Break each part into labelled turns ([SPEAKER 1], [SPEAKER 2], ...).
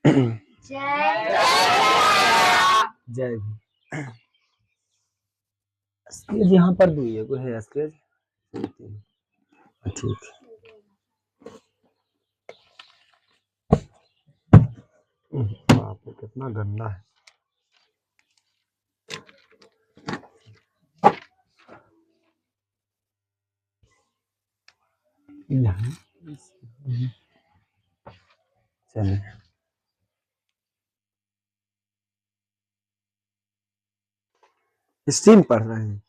[SPEAKER 1] जय भी। स्केच यहाँ पर दुई है, कोई है स्केच? ठीक है। बाप रे कितना गंदा है। चलिए हिस्ट्री पढ़ रहे हैं।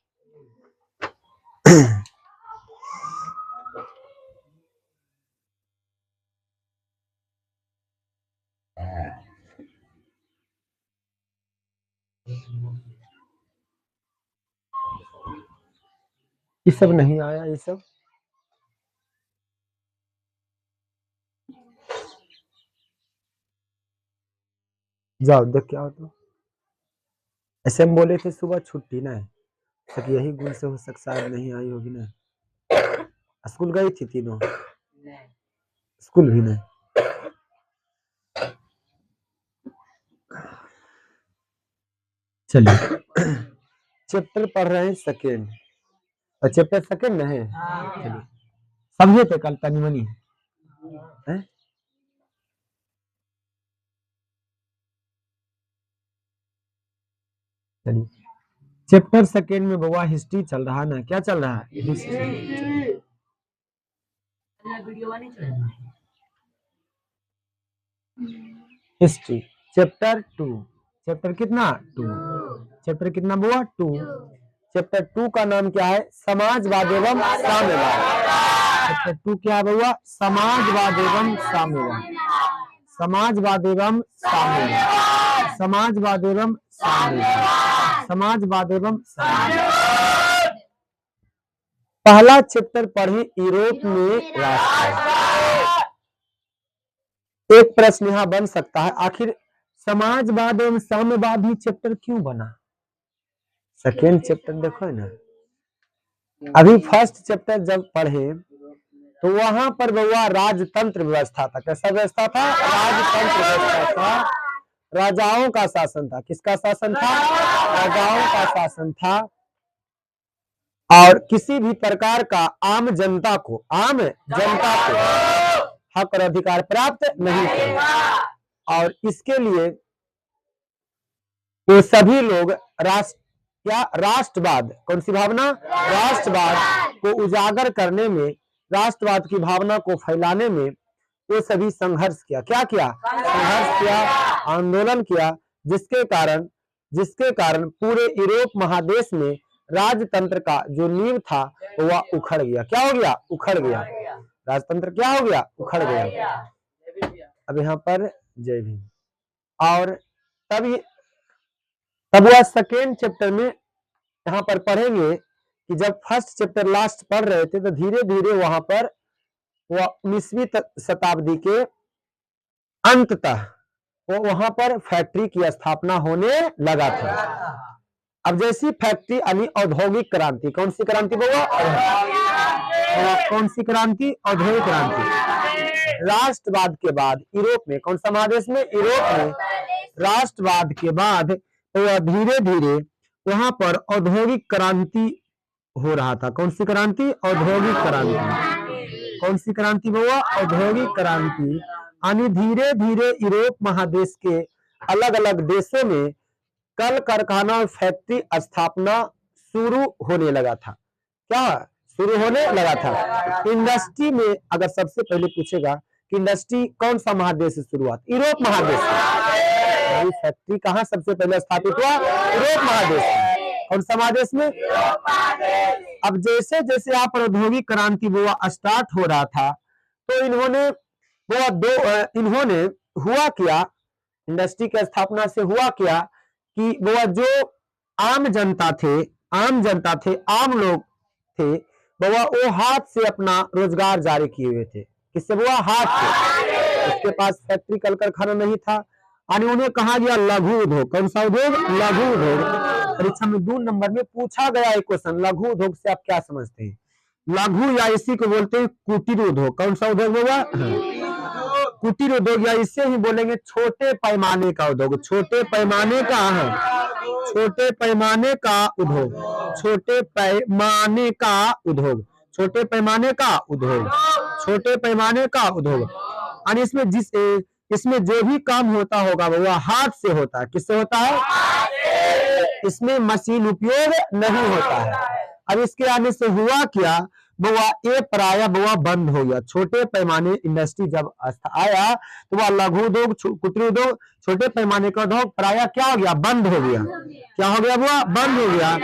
[SPEAKER 1] ये सब नहीं आया, ये सब जाओ देख क्या होता। ऐसे हम बोले थे सुबह छुट्टी ना है, तक यही गुण से हो सकता शायद नहीं आई होगी ना। स्कूल गई थी तीनों? स्कूल भी नहीं। चलिए चैप्टर पढ़ रहे हैं सेकेंड, और चैप्टर सेकेंड है। चलिए समझे थे कल तनी मनी है? चलिए चैप्टर सेकेंड में बउआ हिस्ट्री चल रहा है ना, क्या चल रहा है? History chapter 2। चैप्टर कितना? 2। चैप्टर कितना बउआ? 2। चैप्टर 2 का नाम क्या है? समाजवाद एवं साम्यवाद। चैप्टर 2 क्या है बउआ? समाजवाद एवं साम्यवाद। समाजवाद एवं साम्यवाद। समाजवाद एवं साम्यवाद। समाजवाद एवं साम्यवाद। पहला चैप्टर पढ़े यूरोप में राष्ट्र। एक प्रश्न यहाँ बन सकता है, आखिर समाजवाद एवं साम्यवाद ही चैप्टर क्यों बना? सेकेंड चैप्टर देखो है ना, अभी फर्स्ट चैप्टर जब पढ़े तो वहां पर बउआ राजतंत्र व्यवस्था था। कैसा व्यवस्था था? राजतंत्र व्यवस्था था। राजाओं का शासन था। किसका शासन था? राजाओं का शासन था। और किसी भी प्रकार का आम जनता को हक और अधिकार प्राप्त नहीं थे। और इसके लिए वो सभी लोग राष्ट्रवाद, कौन सी भावना? राष्ट्रवाद को उजागर करने में, राष्ट्रवाद की भावना को फैलाने में वो सभी संघर्ष किया। क्या किया? संघर्ष किया, आंदोलन किया, जिसके कारण पूरे यूरोप महादेश में राजतंत्र का जो नींव था वह उखड़ गया। क्या हो गया? उखड़ गया। राजतंत्र क्या हो गया? उखड़ गया। अब यहाँ पर जय भीम। और तब वह सेकेंड चैप्टर में यहाँ पर पढ़ेंगे कि जब फर्स्ट चैप्टर लास्ट पढ़ रहे थे तो धीरे धीरे वहां पर वह 19वीं शताब्दी के अंततः वो वहां पर फैक्ट्री की स्थापना होने लगा था। अब जैसी फैक्ट्री यानी औद्योगिक क्रांति, कौन सी क्रांति बउआ? कौन सी क्रांति? औद्योगिक क्रांति। राष्ट्रवाद के बाद यूरोप में, कौन सा महादेश में? यूरोप में राष्ट्रवाद के बाद तो धीरे धीरे वहां पर औद्योगिक क्रांति हो रहा था। कौन सी क्रांति? औद्योगिक क्रांति। कौन सी क्रांति बउआ? औद्योगिक क्रांति। यानी धीरे धीरे यूरोप महादेश के अलग अलग देशों में कल कारखाना और फैक्ट्री स्थापना शुरू होने लगा था। क्या शुरू होने लगा था? इंडस्ट्री में अगर सबसे पहले पूछेगा कि इंडस्ट्री कौन सा महादेश से शुरुआत? यूरोप महादेश से। फैक्ट्री कहाँ सबसे पहले स्थापित हुआ? यूरोप महादेश में। कौन सा महादेश में? अब जैसे जैसे यहाँ पर औद्योगिक क्रांति वो स्टार्ट हो रहा था तो इन्होंने हुआ क्या, इंडस्ट्री की स्थापना से हुआ क्या कि वो जो आम जनता थे, आम लोग थे, वो हाथ से अपना रोजगार जारी किए हुए थे। किससे? वो हाथ से। उसके पास फैक्ट्री कल कारखाना नहीं था। यानी उन्हें कहा गया लघु उद्योग। कौन सा उद्योग? लघु उद्योग। परीक्षा में 2 नंबर में पूछा गया एक क्वेश्चन, लघु उद्योग से आप क्या समझते हैं? लघु या इसी को बोलते हैं कुटीर उद्योग। कौन सा उद्योग होगा? कुटीर उद्योग या इसे ही बोलेंगे छोटे पैमाने का उद्योग। छोटे पैमाने का है, छोटे पैमाने का उद्योग, छोटे पैमाने का उद्योग, छोटे पैमाने का उद्योग, छोटे पैमाने का उद्योग। और इसमें जो भी काम होता होगा वह हाथ से होता है। किससे होता है? इसमें मशीन उपयोग नहीं होता है। अब इसके आने से हुआ क्या, ये प्राय बंद हो गया। छोटे पैमाने इंडस्ट्री जब आया तो वह लघु उद्योग, कुटीर उद्योग, छोटे पैमाने का उद्योग प्राय क्या हो गया, बंद हो गया। क्या हो गया, वो बंद हो गया।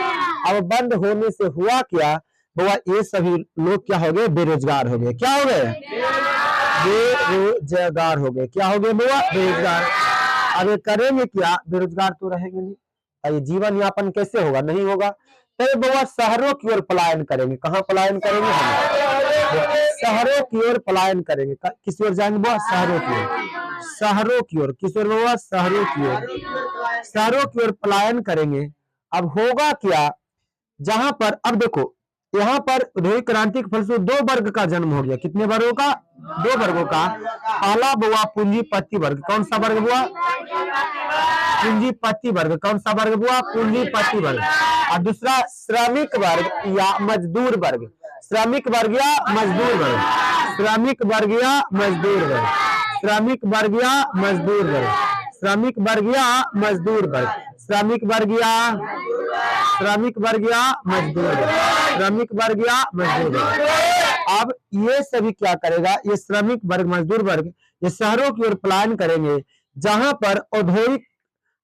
[SPEAKER 1] अब बंद होने से हुआ क्या, ये सभी लोग क्या हो गए, बेरोजगार हो गए। क्या हो गए, बेरोजगार हो गए। क्या हो गए, बेरोजगार। अब ये करेंगे क्या, बेरोजगार तो रहेंगे नहीं। ये जीवन यापन कैसे होगा, नहीं होगा। तो बउआ शहरों की ओर पलायन करेंगे। कहाँ पलायन करेंगे, हम शहरों की ओर पलायन करेंगे। किस ओर जाएंगे बउआ, शहरों की ओर। शहरों की ओर, किस ओर बउआ, शहरों की ओर। शहरों की ओर पलायन करेंगे। अब होगा क्या, जहां पर अब देखो यहाँ पर औद्योगिक क्रांति के फलस्वरूप दो वर्ग का जन्म हो गया। कितने वर्गों का, दो वर्गों का। पहला बुआ पूंजीपति वर्ग। कौन सा वर्ग बुआ, पूंजीपति वर्ग। कौन सा वर्ग बुआ, पूंजीपति वर्ग। और दूसरा श्रमिक वर्ग या मजदूर वर्ग। श्रमिक वर्ग या मजदूर वर्ग, श्रमिक वर्ग या मजदूर वर्ग, श्रमिक वर्ग या मजदूर वर्ग, श्रमिक वर्ग या मजदूर वर्ग, श्रमिक वर्ग या श्रमिक वर्ग या मजदूर वर्ग, श्रमिक वर्ग या मजदूर वर्ग। अब ये सभी क्या करेगा, ये श्रमिक वर्ग, मजदूर वर्ग, ये शहरों की ओर पलायन करेंगे जहां पर औद्योगिक,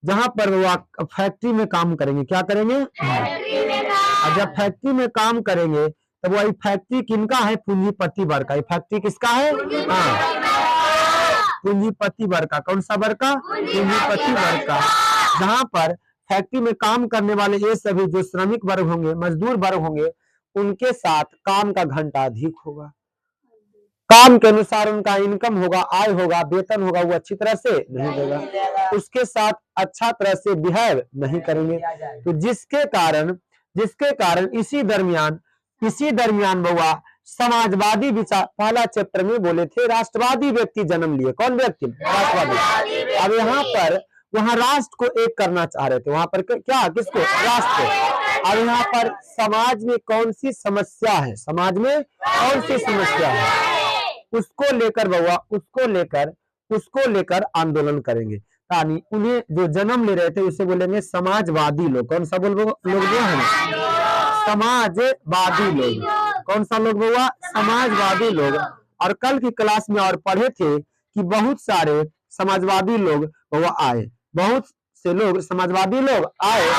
[SPEAKER 1] जहां पर वो फैक्ट्री में काम करेंगे। क्या करेंगे, और जब फैक्ट्री में काम करेंगे तो वही फैक्ट्री किनका है, पूंजीपति वर्ग का। फैक्ट्री किसका है, पूंजीपति वर्ग का। कौन सा वर्ग का, पूंजीपति वर्ग का। जहां पर फैक्ट्री में काम करने वाले ये सभी जो श्रमिक वर्ग होंगे, मजदूर वर्ग होंगे, उनके साथ काम का घंटा अधिक होगा। काम के अनुसार उनका इनकम होगा, आय होगा, वेतन होगा, वो अच्छी तरह से नहीं देगा। उसके साथ अच्छा तरह से बिहेव नहीं करेंगे। तो जिसके कारण इसी दरमियान बउआ समाजवादी विचार, पहला चैप्टर में बोले थे राष्ट्रवादी व्यक्ति जन्म लिए। कौन व्यक्ति, राष्ट्रवादी। अब यहाँ पर वहां राष्ट्र को एक करना चाह रहे थे। वहां पर क्या, किसको, राष्ट्र को। अब यहाँ पर समाज में कौन सी समस्या है, समाज में कौन सी समस्या है, उसको लेकर बउआ, उसको लेकर आंदोलन करेंगे। यानी उन्हें जो जन्म ले रहे थे उसे बोलेंगे समाजवादी लोग। कौन सा लोग जो है, समाजवादी लोग। कौन सा लोग बउआ, समाजवादी लोग। और कल की क्लास में और पढ़े थे कि बहुत सारे समाजवादी लोग बउआ आए, बहुत से लोग समाजवादी लोग आए।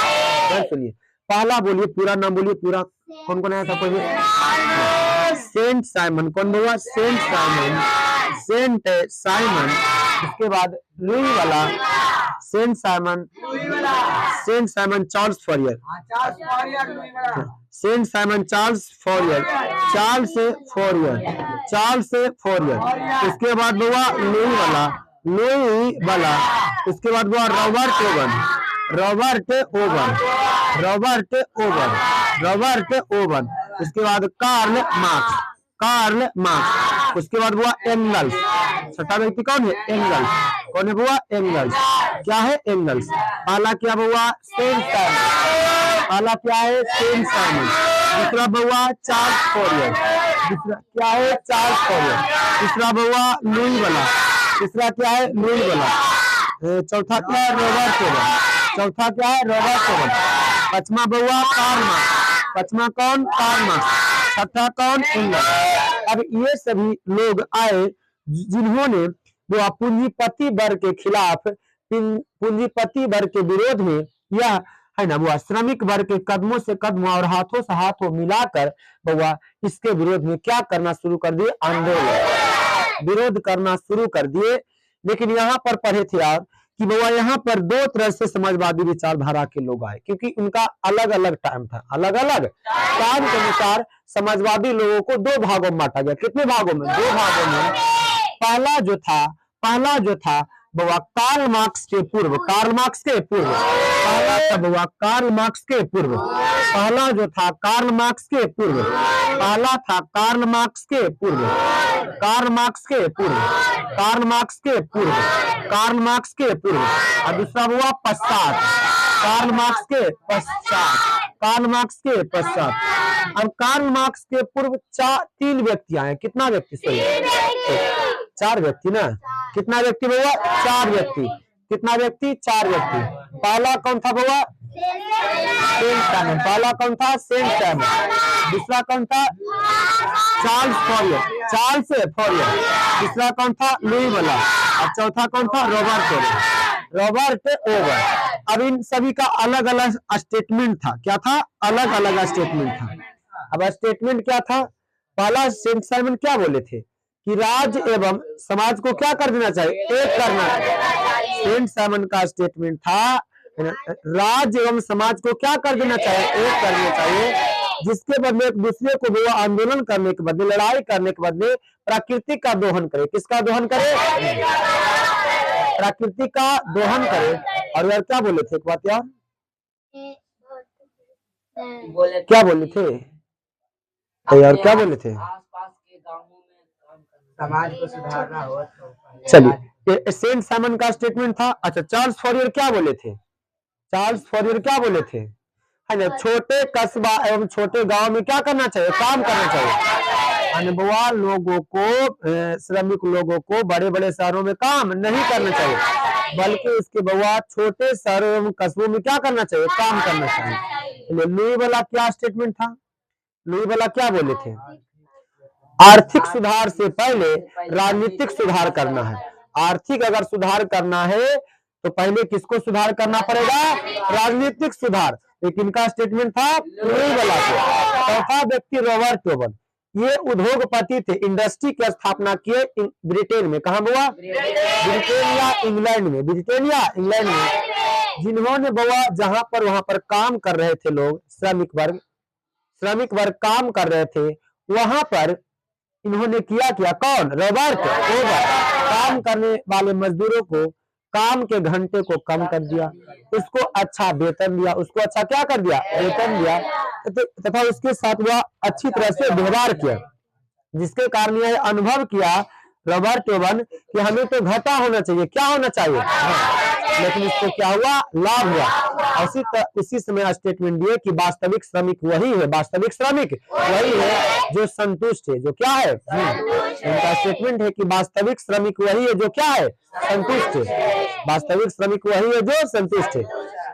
[SPEAKER 1] सुनिए, पहला बोलिए, पूरा नाम बोलिए, पूरा कौन कौन आया था, कोई सेंट साइमन। कौन बउआ, सेंट साइमन, सेंट साइमन। उसके बाद लुई वाला, Saint Simon, Saint Simon Charles Fourier, Saint Simon Charles Fourier, Charles Fourier. उसके बाद बउआ लुई वाला। उसके बाद बउआ रॉबर्ट ओवन। उसके बाद कार्ल मार्क्स। उसके बाद बुआ एंगल्स। छठा व्यक्ति कौन है, एंगल्स। कौन है बुआ, एंगल्स। क्या है, एंगल्स। पहला क्या बुआ, सेंट साइमन। पहला क्या है, सेंट साइमन। दूसरा बुआ चार्ल्स फॉरियर। दूसरा क्या है, चार्ल्स फॉरियर। तीसरा बुआ लुई वाला। तीसरा क्या है, लुई वाला। चौथा क्या है, रॉबर्ट ओवन। पांचवा बउआ कार्ल मार्क्स। पांचवा कौन, कार्ल मार्क्स। छठा कौन, एंगल्स। अब ये सभी लोग आए जिन्होंने वो पूंजीपति वर्ग के खिलाफ, पूंजीपति वर्ग के विरोध में, यह है ना वो श्रमिक वर्ग के कदमों से कदम और हाथों से हाथों मिलाकर बउआ इसके विरोध में क्या करना शुरू कर दिए, आंदोलन, विरोध करना शुरू कर दिए। लेकिन यहाँ पर पढ़े थे आप कि बउआ यहाँ पर दो तरह से समाजवादी विचारधारा के लोग आए, क्योंकि उनका अलग अलग टाइम था। अलग अलग टाइम के अनुसार समाजवादी लोगों को दो भागों में बांटा गया। कितने भागों में, दो भागों में। पहला जो था बउआ कार्ल मार्क्स के पूर्व, पहला था बउआ कार्ल मार्क्स के पूर्व। पहला जो था कार्ल मार्क्स के पूर्व, पहला था कार्ल मार्क्स के पूर्व, कार्ल मार्क्स के पूर्व। कार्ल मार्क्स के पूर्व, कार्ल मार्क्स के पूर्व, और दूसरा हुआ पश्चात, कार्ल मार्क्स के पश्चात, कार्ल मार्क्स के पश्चात। अब कार्ल मार्क्स के पूर्व 3 व्यक्ति आए। कितना व्यक्ति? सही, 4 व्यक्ति ना। कितना व्यक्ति हुआ? 4 व्यक्ति। कितना व्यक्ति? 4 व्यक्ति। पहला कौन था हुआ? Saint Simon. पहला कौन था? Saint Simon. दूसरा कौन था? Charles Fourier, Charles Fourier. तीसरा कौन था? लुई वाला। और चौथा कौन था? Robert Owen, Robert Owen. अब इन सभी का अलग अलग स्टेटमेंट था। क्या था? अलग अलग स्टेटमेंट था। अब स्टेटमेंट क्या था? पहला सेंट साइमन क्या बोले थे कि राज्य एवं समाज को क्या कर देना चाहिए? एक करना चाहिए। सेंट साइमन का स्टेटमेंट था राज्य एवं समाज को क्या कर देना चाहिए? एक करना चाहिए, जिसके बदले एक दूसरे को वो आंदोलन करने के बदले, लड़ाई करने के बदले प्रकृति का दोहन करे। किसका दोहन करे? प्रकृति का दोहन करे। और यार क्या बोले थे? एक बात यार, क्या बोले थे यार? क्या बोले थे?
[SPEAKER 2] समाज को सुधारना हो।
[SPEAKER 1] चलिए, सेंट साइमन का स्टेटमेंट था। अच्छा, चार्ल्स फॉरियर क्या बोले थे? चार्ल्स फॉरियर क्या बोले थे? है ना, छोटे कस्बा एवं छोटे गांव में क्या करना चाहिए? काम करना चाहिए। बुआ लोगों को, श्रमिक लोगों को बड़े बड़े शहरों में काम नहीं करना चाहिए, बल्कि उसके बुआ छोटे शहरों एवं कस्बों में क्या करना चाहिए? काम करना चाहिए। लुई वाला क्या स्टेटमेंट था? लुई वाला क्या बोले थे? आर्थिक सुधार से पहले राजनीतिक सुधार करना है। आर्थिक अगर सुधार करना है तो पहले किसको सुधार करना पड़ेगा? राजनीतिक सुधार। लेकिन इनका स्टेटमेंट था लुई वाला को। चौथा व्यक्ति रॉबर्ट ओवर, ये उद्योगपति थे, इंडस्ट्री की स्थापना किए ब्रिटेन में। कहा हुआ? ब्रिटेन या इंग्लैंड में, ब्रिटेन या इंग्लैंड में। जिन्होंने बुआ जहां पर वहां पर काम कर रहे थे लोग, श्रमिक वर्ग काम कर रहे थे, वहां पर इन्होंने किया कौन? Robert over. काम करने वाले मजदूरों को काम के घंटे को कम कर दिया, उसको अच्छा वेतन दिया, उसको अच्छा क्या कर दिया? वेतन दिया, तथा उसके साथ वह अच्छी तरह से व्यवहार किया, जिसके कारण यह अनुभव किया रॉबर्ट ओवन कि हमें तो घाटा होना चाहिए। क्या होना चाहिए? लेकिन इसको क्या हुआ? लाभ हुआ। उसी समय स्टेटमेंट दिए कि वास्तविक श्रमिक वही है, वास्तविक श्रमिक वही है जो संतुष्ट है। जो क्या है? उनका स्टेटमेंट है कि वास्तविक श्रमिक वही है जो क्या है? संतुष्ट है। वास्तविक श्रमिक वही है जो संतुष्ट है।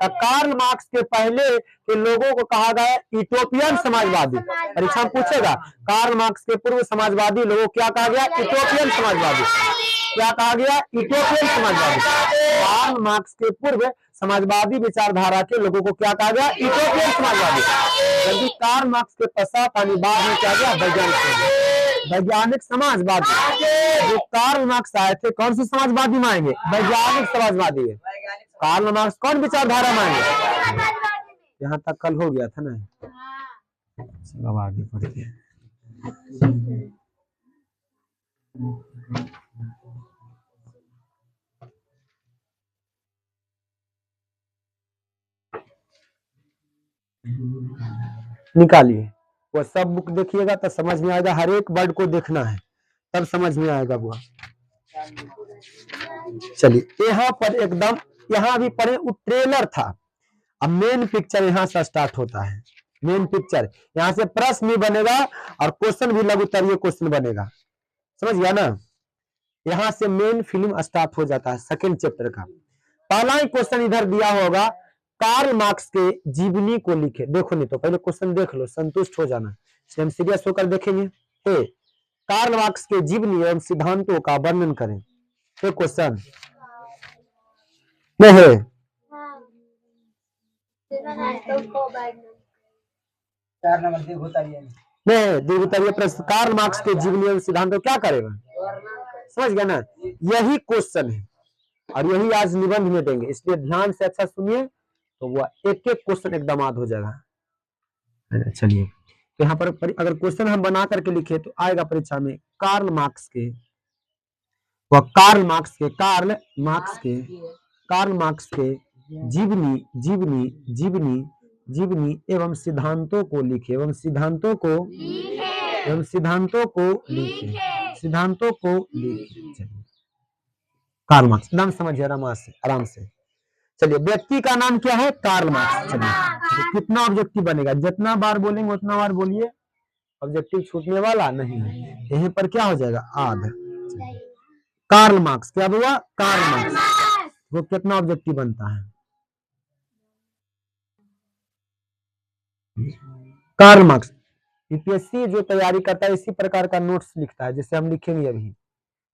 [SPEAKER 1] कार्ल मार्क्स के पहले के लोगों को कहा गया यूटोपियन समाजवादी। परीक्षा में पूछेगा, कार्ल मार्क्स के पूर्व समाजवादी लोगों को क्या कहा गया? यूटोपियन समाजवादी। क्या कहा गया? यूटोपियन समाजवादी। कार्ल मार्क्स के पूर्व समाजवादी विचारधारा के लोगों को क्या कहा गया? यूटोपियन समाजवादी। जबकि कार्ल मार्क्स के पश्चात आने बाद में क्या गया? वैज्ञानिक समाजवादी। जो कार्ल मार्क्स आए थे कौन से समाजवादी मानेंगे? वैज्ञानिक समाजवादी है। कार्ल मार्क्स कौन विचारधारा मानेंगे? यहाँ तक कल हो गया था ना। अब आगे बढ़ते हैं। निकालिए, वो सब बुक देखिएगा तो समझ में आएगा। हर एक वर्ड को देखना है तब समझ में आएगा वो। चलिए, यहाँ पर एकदम, यहाँ भी पढ़े ट्रेलर था। अब मेन पिक्चर यहाँ से स्टार्ट होता है। मेन पिक्चर यहाँ से प्रश्न भी बनेगा और क्वेश्चन भी लघु उत्तरीय क्वेश्चन बनेगा। समझ गया ना? यहाँ से मेन फिल्म स्टार्ट हो जाता है सेकंड चैप्टर का। पहला ही क्वेश्चन इधर दिया होगा, कार्ल मार्क्स के जीवनी को लिखे। देखो नहीं तो पहले क्वेश्चन देख लो, संतुष्ट हो जाना, हम सीरियस होकर देखेंगे। कार्ल मार्क्स के जीवनी एवं सिद्धांतों का वर्णन करें। ये क्वेश्चन नहीं है। नहीं, द्वितीय प्रश्न, कार्ल मार्क्स के जीवनी एवं सिद्धांतों क्या करेगा? समझ गया ना? यही क्वेश्चन है और यही आज निबंध में देंगे, इसलिए ध्यान से अच्छा सुनिए तो वो एक एक क्वेश्चन एकदम याद हो जाएगा। चलिए, तो यहाँ पर अगर क्वेश्चन हम बना करके लिखे तो आएगा परीक्षा में, कार्ल मार्क्स के जीवनी एवं सिद्धांतों को लिखे, सिद्धांतों को लिखे। चलिए, कार्ल मार्क्स, नाम समझिए आराम से। चलिए, व्यक्ति का नाम क्या है? Karl Marx. चलिए, तो कितना ऑब्जेक्टिव बनेगा? जितना बार बोलेंगे उतना बार बोलिए, ऑब्जेक्टिव छूटने वाला नहीं है। यहीं पर क्या हो जाएगा? आध। कार्ल मार्क्स, क्या हुआ? Karl Marx. वो कितना ऑब्जेक्टिव बनता है? कार्ल मार्क्स यूपीएससी जो तैयारी करता है इसी प्रकार का नोट्स लिखता है, जैसे हम लिखेंगे अभी,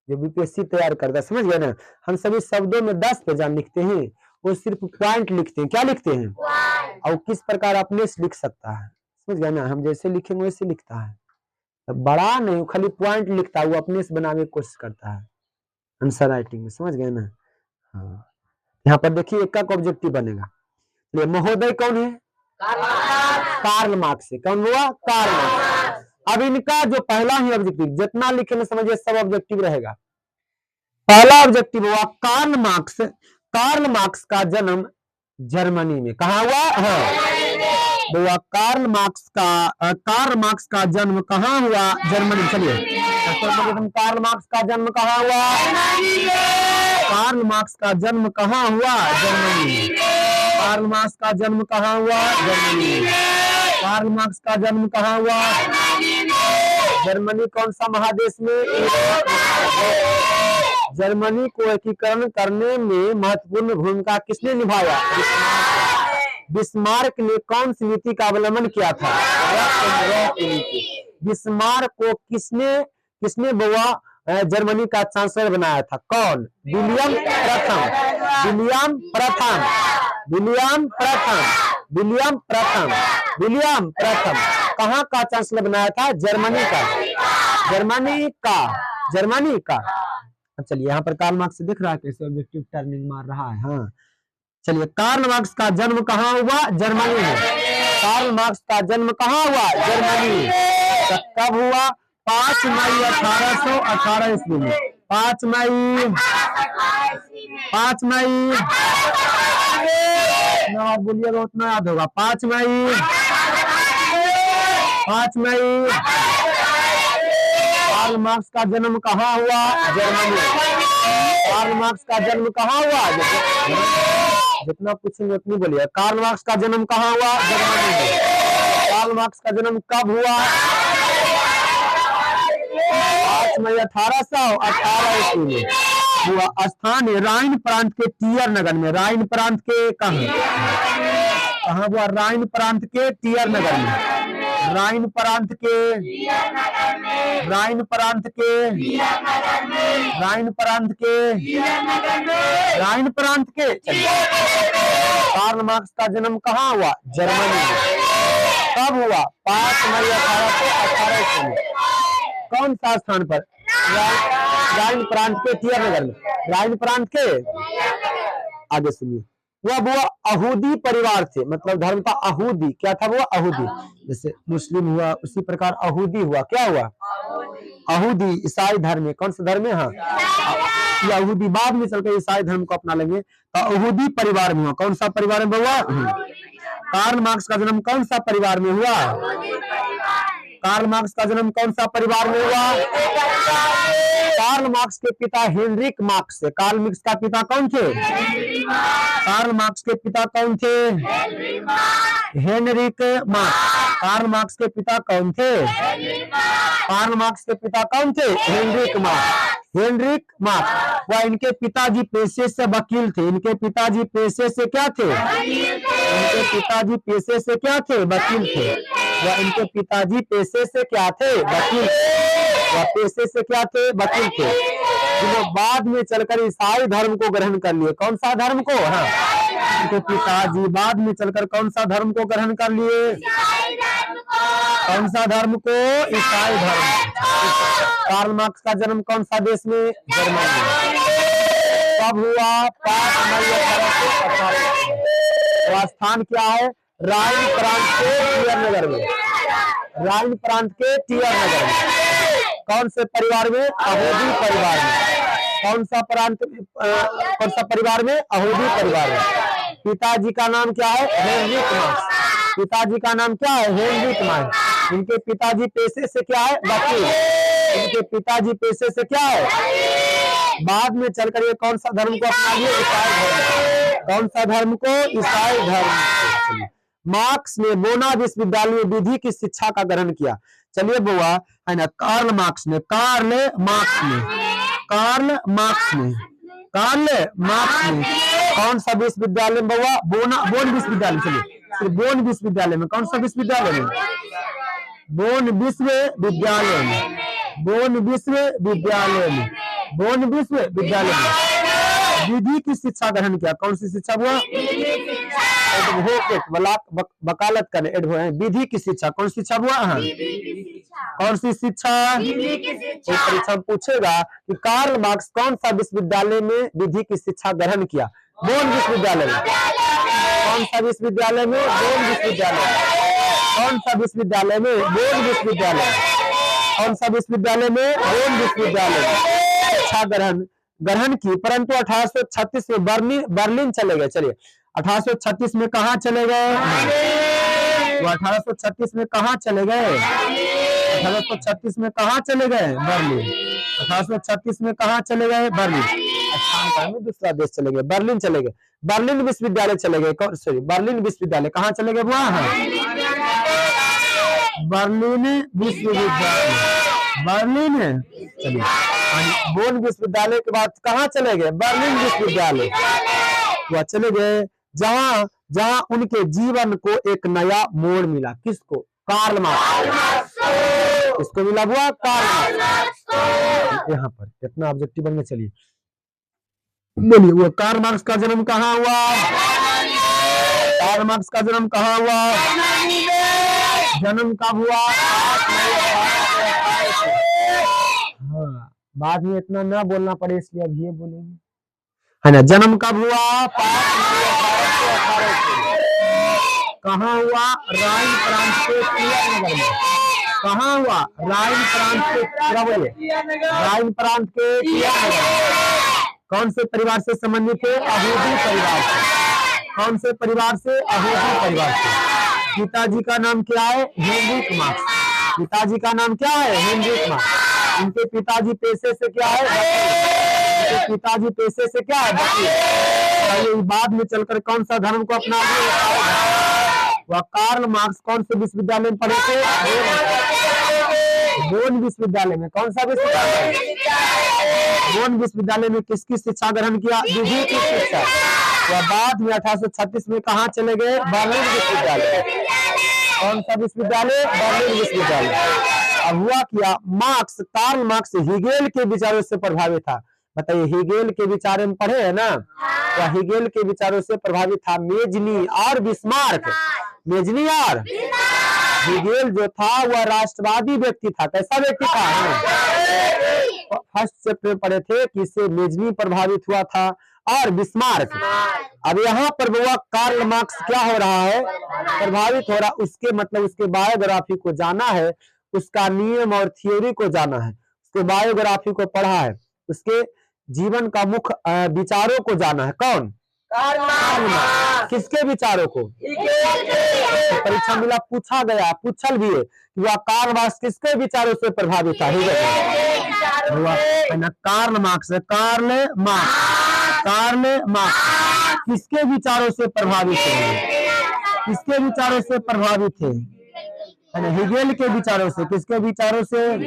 [SPEAKER 1] जो यूपीएससी तैयार करता है, समझ गए ना? हम सभी शब्दों में 10 पे जान लिखते हैं, वो सिर्फ पॉइंट लिखते हैं। क्या लिखते हैं? और किस प्रकार अपने से लिख सकता है, समझ गए ना? हम जैसे लिखेंगे वैसे लिखता है, तो बड़ा नहीं, खाली पॉइंट लिखता है, वो अपने से बनाने की कोशिश करता है आंसर राइटिंग में, समझ गए ना? हाँ, यहाँ पर देखिए एक का ऑब्जेक्टिव बनेगा। ये महोदय कौन है? कार्ल मार्क्स से। कौन हुआ? Karl Marx. अब इनका जो पहला ही ऑब्जेक्टिव, जितना लिखेंगे समझिए सब ऑब्जेक्टिव रहेगा। पहला ऑब्जेक्टिव हुआ कार्ल मार्क्स। कार्ल मार्क्स का जन्म जर्मनी में कहा हुआ? हाँ, कार्ल मार्क्स का जन्म कहाँ हुआ? जर्मनी। चलिए, कार्ल मार्क्स का जन्म कहाँ हुआ? कार्ल मार्क्स का जन्म कहाँ हुआ? जर्मनी। कार्ल मार्क्स का जन्म कहाँ हुआ? जर्मनी। कार्ल मार्क्स का जन्म कहाँ हुआ? जर्मनी। कौन सा महादेश में? जर्मनी को एकीकरण करने में महत्वपूर्ण भूमिका किसने निभाया? बिस्मार्क ने कौन सी नीति का अवलंबन किया था? बिस्मार्क को किसने जर्मनी का चांसलर बनाया था? कौन? विलियम प्रथम। विलियम प्रथम। विलियम प्रथम। विलियम प्रथम। विलियम प्रथम कहाँ का चांसलर बनाया था? जर्मनी का। जर्मनी का। जर्मनी का। चलिए, यहाँ पर कार्ल मार्क्स से दिख रहा है कैसे ऑब्जेक्टिव टर्निंग मार रहा है। हाँ, चलिए, कार्ल मार्क्स का जन्म कहाँ हुआ? जर्मनी में। कार्ल मार्क्स का जन्म कहाँ हुआ? जर्मनी। तो कब हुआ? 5 मई 1818 ईस्वी में। 5 मई 5 मई बोलिएगा उतना याद होगा। 5 मई 5 मई कार्ल मार्क्स का जन्म कहाँ हुआ? जर्मनी। कार्ल मार्क्स का जन्म कहाँ हुआ? जितना पूछेंगे उतनी बोलिए। कार्ल मार्क्स का जन्म कहाँ हुआ? जर्मनी में। कार्ल मार्क्स का जन्म कब हुआ? 5 मई 1818 ईस्वी में हुआ। स्थान राइन प्रांत के टियर नगर में। राइन प्रांत के कहाँ हुआ? राइन प्रांत के टियर नगर में। राइन प्रांत के राइन प्रांत के राइन प्रांत के राइन प्रांत के कार्ल मार्क्स का जन्म कहाँ हुआ? जर्मनी में। कब हुआ? 5 मई 1818 ईस्वी में। कौन सा स्थान पर? राइन प्रांत के टियर नगर में। राइन प्रांत के आगे सुनिए। वो अहूदी परिवार थे, मतलब धर्म था अहूदी। क्या था वो? अहूदी। जैसे मुस्लिम हुआ उसी प्रकार अहूदी हुआ। क्या हुआ? अहूदी ईसाई धर्म में। कौन सा धर्म है? हाँ, यहूदी बाद में चलकर ईसाई धर्म को अपना लेंगे। तो अहूदी परिवार में हुआ। कौन सा परिवार में हुआ? कार्ल मार्क्स का जन्म कौन सा परिवार में हुआ? कार्ल मार्क्स का जन्म कौन सा परिवार में हुआ? कार्ल मार्क्स के पिता हेनरिक मार्क्स थे। कार्ल मार्क्स का पिता कौन थे? कार्ल मार्क्स के पिता कौन थे? Heinrich marks. कार्ल मार्क्स के पिता कौन थे? कार्ल मार्क्स के पिता कौन थे? Heinrich marks. हेनरिक मार्क्स वह इनके पिताजी पेशे से वकील थे। इनके पिताजी पेशे से क्या थे? इनके पिताजी पेशे से क्या थे? वकील थे। वह इनके पिताजी पेशे से क्या थे? वकील। वह पेशे से क्या थे? वकील थे। जिन्होंने बाद में चलकर ईसाई धर्म को ग्रहण कर लिए। कौन सा धर्म को? हाँ, इनके पिताजी बाद में चलकर कौन सा धर्म को ग्रहण कर लिए? कौन सा धर्म को? ईसाई धर्म। कार्ल मार्क्स का जन्म कौन सा देश में? जर्मनी में। कब हुआ? 5 मई 1818। स्थान क्या है? राइन प्रांत के टियर नगर में। राइन प्रांत के टियर नगर में। कौन से परिवार में? अहूदी परिवार में। कौन सा परिवार में? अहूदी परिवार में। पिताजी का नाम क्या है? Heinrich Marx. पिताजी का नाम क्या है? Heinrich Marx. इनके पिताजी पेशे से क्या है? वकील। इनके पिताजी पेशे से क्या है? बाद में चलकर ये कौन सा धर्म को अपना लिए? ईसाई धर्म। कौन सा धर्म को? ईसाई धर्म। मार्क्स ने बोना विश्वविद्यालय में विधि की शिक्षा का ग्रहण किया। चलिए बुआ, है ना, कार्ल मार्क्स ने कौन सा विश्वविद्यालय में बुआ? बोन विश्वविद्यालय। चलिए बोन विश्वविद्यालय में, कौन सा विश्वविद्यालय में? बोन विश्वविद्यालय में विधि की शिक्षा ग्रहण किया। कौन सी शिक्षा हुआ? एडवोकेट, वकालत करने, विधि की शिक्षा। कौन सी शिक्षा हुआ? कौन सी शिक्षा? परीक्षा पूछेगा कि कार्ल मार्क्स कौन सा विश्वविद्यालय में विधि की शिक्षा ग्रहण किया? बोन विश्वविद्यालय में। कौन सा विश्वविद्यालय में? बोन विश्वविद्यालय। कौन सा विश्वविद्यालय में? बोन विश्वविद्यालय। कौन सा विश्वविद्यालय में? बोन विश्वविद्यालय शिक्षा ग्रहण की। परंतु 1836 में बर्लिन चले गए। चलिए 1836 में कहाँ चले गए? तो 1836 में कहाँ चले गए? 1836 में कहाँ चले गए? बर्लिन। 1836 में कहाँ चले गए? बर्लिन। दूसरा देश चले गए, बर्लिन चले गए, बर्लिन विश्वविद्यालय चले गए। सॉरी, बर्लिन विश्वविद्यालय कहाँ चले गए? बर्लिन विश्वविद्यालय, बर्लिन। चलिए बोन विश्वविद्यालय के बाद कहाँ चले गए? बर्लिन विश्वविद्यालय। वह चले गए जहां उनके जीवन को एक नया मोड़ मिला। किसको? Karl Marx. किसको मिला हुआ? Karl Marx. यहाँ पर कितना ऑब्जेक्टिव बन गया। चलिए बोलिए, वो कार्ल मार्क्स का जन्म कहाँ हुआ? कार्ल मार्क्स का जन्म कहाँ हुआ? जन्म कब हुआ? हाँ, बाद में इतना ना बोलना पड़े इसलिए अब ये बोलेंगे, है ना। जन्म कब हुआ? 5 कहाँ हुआ? राइन प्रांत के क्लियरनगर में। कहाँ हुआ? राइन प्रांत के राइन प्रांत के क्लियरनगर। कौन से परिवार से संबंधित थे? यहूदी परिवार से। कौन से परिवार से? यहूदी परिवार से। पिताजी का नाम क्या है? Heinrich Marx. पिताजी का नाम क्या है? Heinrich Marx. इनके पिताजी पेशे से क्या है? इनके पिताजी पेशे से क्या है? वकील। बाद में चलकर कौन सा धर्म को अपना लिया? वह कार्ल मार्क्स कौन से विश्वविद्यालय में पढ़े थे? बोन विश्वविद्यालय में। कौन सा विश्वविद्यालय? बोन विश्वविद्यालय में किसकी शिक्षा ग्रहण किया? विधि की शिक्षा। वह बाद में 1836 में कहाँ चले गए? बर्लिन विश्वविद्यालय। कौन सा विश्वविद्यालय? बर्लिन विश्वविद्यालय। अब हुआ क्या? मार्क्स, कार्ल मार्क्स हेगेल के विचारों से प्रभावित था। बताइए, हेगेल के विचार में पढ़े है ना? वह हेगेल के विचारों से प्रभावित था मेजनी और बिस्मार्क। मेजनी और हेगेल जो था वह राष्ट्रवादी व्यक्ति था। कैसा व्यक्ति था? फर्स्ट चैप्टर में पढ़े थे कि इससे मेजनी प्रभावित हुआ था और बिस्मार्क। अब यहाँ पर वो कार्ल मार्क्स क्या हो रहा है? प्रभावित हो रहा। उसके मतलब उसके बायोग्राफी को जाना है, उसका नियम और थ्योरी को जाना है, उसके बायोग्राफी को पढ़ा है, उसके जीवन का मुख्य विचारों को जाना है। कौन? Karl Marx. किसके विचारों को? तो परीक्षा मिला, पूछा गया, पूछल भी है कि वह कार्ल मार्क्स किसके विचारों से प्रभावित था? Karl Marx, Karl Marx, Karl Marx किसके विचारों से प्रभावित थे? किसके विचारों से प्रभावित थे? हेगेल के विचारों से। किसके विचारों से?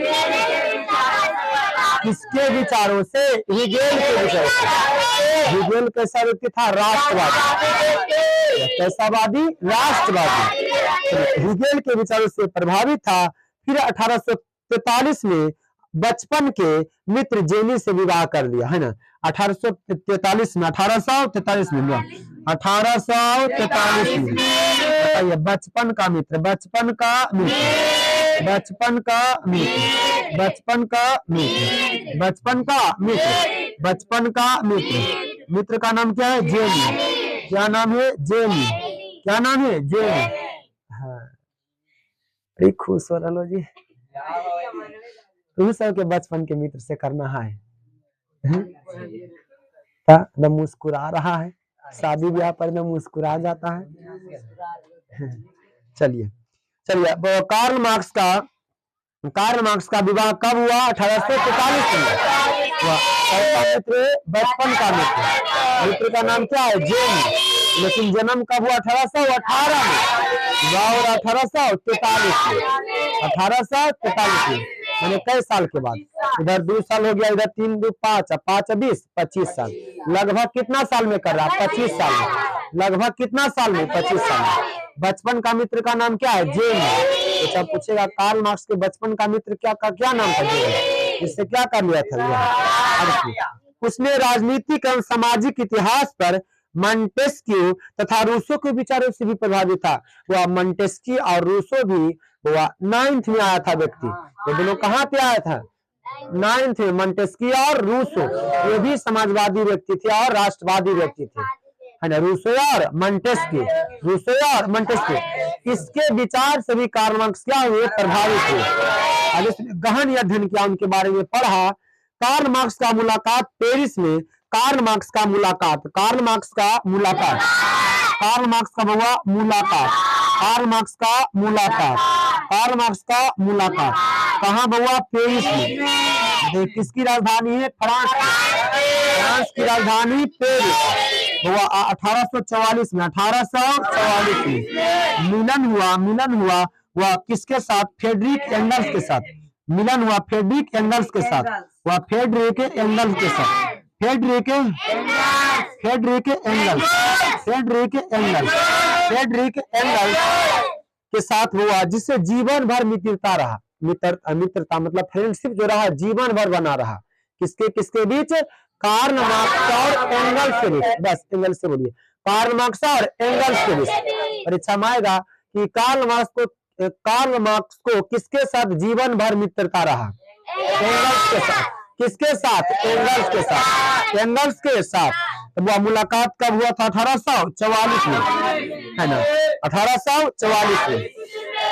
[SPEAKER 1] किसके विचारों से? हेगेल के विचारों से। हेगेल कैसा व्यक्ति था? राष्ट्रवादी। कैसावादी? राष्ट्रवादी। हेगेल के विचारों से प्रभावित था। फिर 1843 में बचपन के मित्र जेनी से विवाह कर लिया, है ना। 1843 में 1843 में बताइए, बचपन का मित्र, बचपन का मित्र, बचपन का मित्र, बचपन का मित्र, बचपन का मित्र, बचपन का मित्र। मित्र का नाम क्या है? जेनी। क्या नाम है? जेनी। क्या नाम है? जेनी। हाँ, खुश हो रहा जी। तुम सबके बचपन के मित्र से करना है न मुस्कुरा रहा है, शादी ब्याह पर न मुस्कुरा जाता है। चलिए चलिए, कार्ल मार्क्स का विवाह कब हुआ? 1843 में। कैसा मित्र? बचपन का मित्र। मित्र का नाम क्या है? जेन। लेकिन जन्म कब हुआ? 1818 में और 1843 में। 1843 में मैंने कई साल के बाद, इधर 2 साल हो गया, इधर 3 2 5 5 20 25 साल। लगभग कितना साल में कर रहा? 25 साल में। लगभग कितना साल में? 25 साल में। बचपन का मित्र का नाम क्या है? जेन। तो जब पूछेगा कार्ल मार्क्स के बचपन का मित्र क्या नाम था? जेन। इससे क्या कर लिया था? उसने राजनीतिक एवं सामाजिक इतिहास पर मॉन्टेस्क्यू तथा रूसो के विचारों से भी प्रभावित था। वह मॉन्टेस्क्यू और रूसो भी वह 9th में आया था व्यक्ति। ये दोनों कहाँ पे आया था? 9th में। मॉन्टेस्क्यू और रूसो ये भी समाजवादी व्यक्ति थे और राष्ट्रवादी व्यक्ति थे, है ना। रूसो और मॉन्टेस्क्यू, रूसो और मॉन्टेस्क्यू, इसके विचार से भी कार्ल मार्क्स क्या हुए? प्रभावित हुए। गहन अध्ययन किया, उनके बारे में पढ़ा। कार्ल मार्क्स का मुलाकात पेरिस में। कार्ल मार्क्स का मुलाकात, कार्ल मार्क्स का मुलाकात, कार्ल मार्क्स का हुआ मुलाकात, कार्ल मार्क्स का मुलाकात, कार्ल मार्क्स का मुलाकात कहाँ हुआ? पेरिस में। किसकी राजधानी है? फ्रांस की। फ्रांस की राजधानी पेरिस हुआ 1844 में। 1844 में मिलन हुआ वह किसके साथ? फ्रेडरिक एंगल्स के साथ। मिलन हुआ फ्रेडरिक एंगल्स के साथ। वह फ्रेडरिक एंगल्स के साथ। फ्रेडरिक एंगल्स के साथ हुआ, जिससे जीवन भर मित्रता रहा। मित्रता मतलब फ्रेंडशिप जो रहा, जीवन भर बना रहा। किसके किसके बीच? कार्ल मार्क्स और एंगल्स के बीच। बस एंगल्स से बोलिए, कार्ल मार्क्स और एंगल्स के बीच। परीक्षा में आएगा कि कार्ल मार्क्स को किसके साथ जीवन भर मित्रता रहा? एंगल्स के साथ। किसके साथ? एंगल्स के साथ। एंगल्स के साथ। तो वह मुलाकात कब हुआ था? 1844 में, है ना। 1844 में।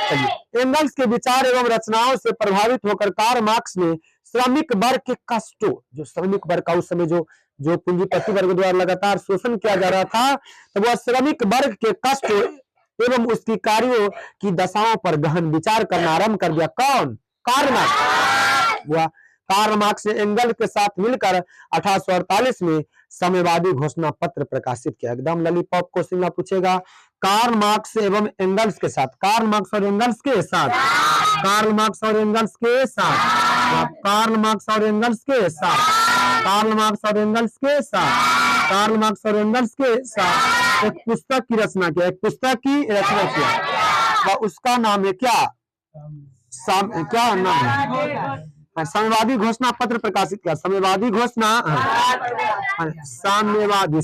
[SPEAKER 1] चलिए, एंगल्स के विचार एवं रचनाओं से प्रभावित होकर कार्ल मार्क्स ने श्रमिक वर्ग के कष्टों, जो श्रमिक वर्ग का उस समय जो पूंजीपति वर्ग द्वारा लगातार शोषण किया जा रहा था, तो वह श्रमिक वर्ग के कष्टों एवं उसकी कार्यों की दशाओं पर गहन विचार करना आरंभ कर दिया। कौन? Karl Marx. वह कार्ल मार्क्स ने एंगल के साथ मिलकर 1848 में साम्यवादी घोषणा पत्र प्रकाशित किया। एकदम लॉलीपॉप क्वेश्चन पूछेगा। कार्ल मार्क्स एवं एंगल्स के साथ, कार्ल मार्क्स और एंगल्स के साथ, कार्ल मार्क्स और एंगल्स के साथ, कार्ल मार्क्स और एंगल्स के साथ, कार्ल मार्क्स और एंगल्स के साथ, कार्ल मार्क्स और एंगल्स के साथ एक पुस्तक की रचना किया। एक पुस्तक की रचना किया। उसका नाम है क्या? क्या नाम है? साम्यवादी घोषणा पत्र प्रकाशित किया। साम्यवादी घोषणा, साम्यवादी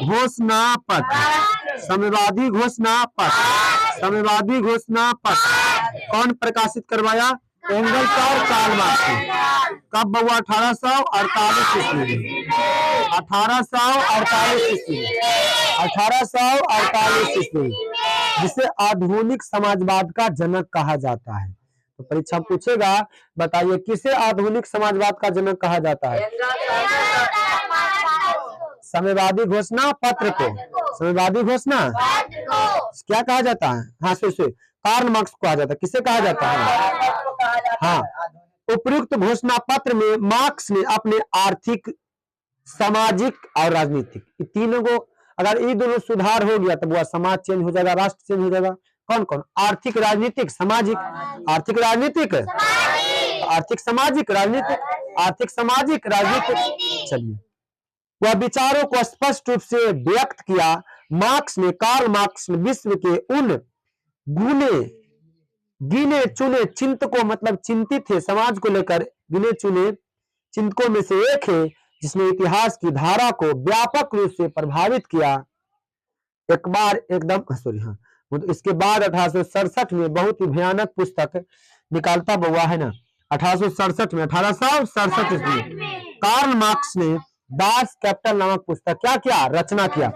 [SPEAKER 1] घोषणा पत्र, साम्यवादी घोषणा पत्र, साम्यवादी घोषणा पत्र कौन प्रकाशित करवाया? एंगल्स और कार्ल मार्क्स ने। कब हुआ? 1848 ईस्वी में। 1848 ईस्वी में। 1848 ईस्वी, जिसे आधुनिक समाजवाद का जनक कहा जाता है। तो परीक्षा पूछेगा, बताइए किसे आधुनिक समाजवाद का जनक कहा जाता है? साम्यवादी घोषणा पत्र को, साम्यवादी घोषणा क्या कहा जाता है? हाँ सोचिए, कार्ल मार्क्स को कहा जाता है। किसे कहा जाता है? हाँ, उपयुक्त घोषणा पत्र में मार्क्स ने अपने आर्थिक, सामाजिक और राजनीतिक, तीनों को, अगर ये दोनों सुधार हो गया तो वह समाज चेंज हो जाएगा, राष्ट्र चेंज हो जाएगा। कौन कौन? आर्थिक, राजनीतिक, सामाजिक। आर्थिक, राजनीतिक, आर्थिक, सामाजिक, राजनीतिक, आर्थिक, सामाजिक, राजनीतिक। चलिए, वह विचारों को स्पष्ट रूप से व्यक्त किया। कार्ल मार्क्स ने विश्व के उन गिने चुने चिंतकों, मतलब चिंतित थे समाज को लेकर, गिने चुने चिंतकों में से एक है जिसने इतिहास की धारा को व्यापक रूप से प्रभावित किया। एक बार एकदम इसके बाद 1867 में बहुत ही भयानक पुस्तक निकालता हुआ, है ना। 1867 में, 1867 में कार्ल मार्क्स ने दास कैपिटल नामक पुस्तक क्या किया? रचना किया।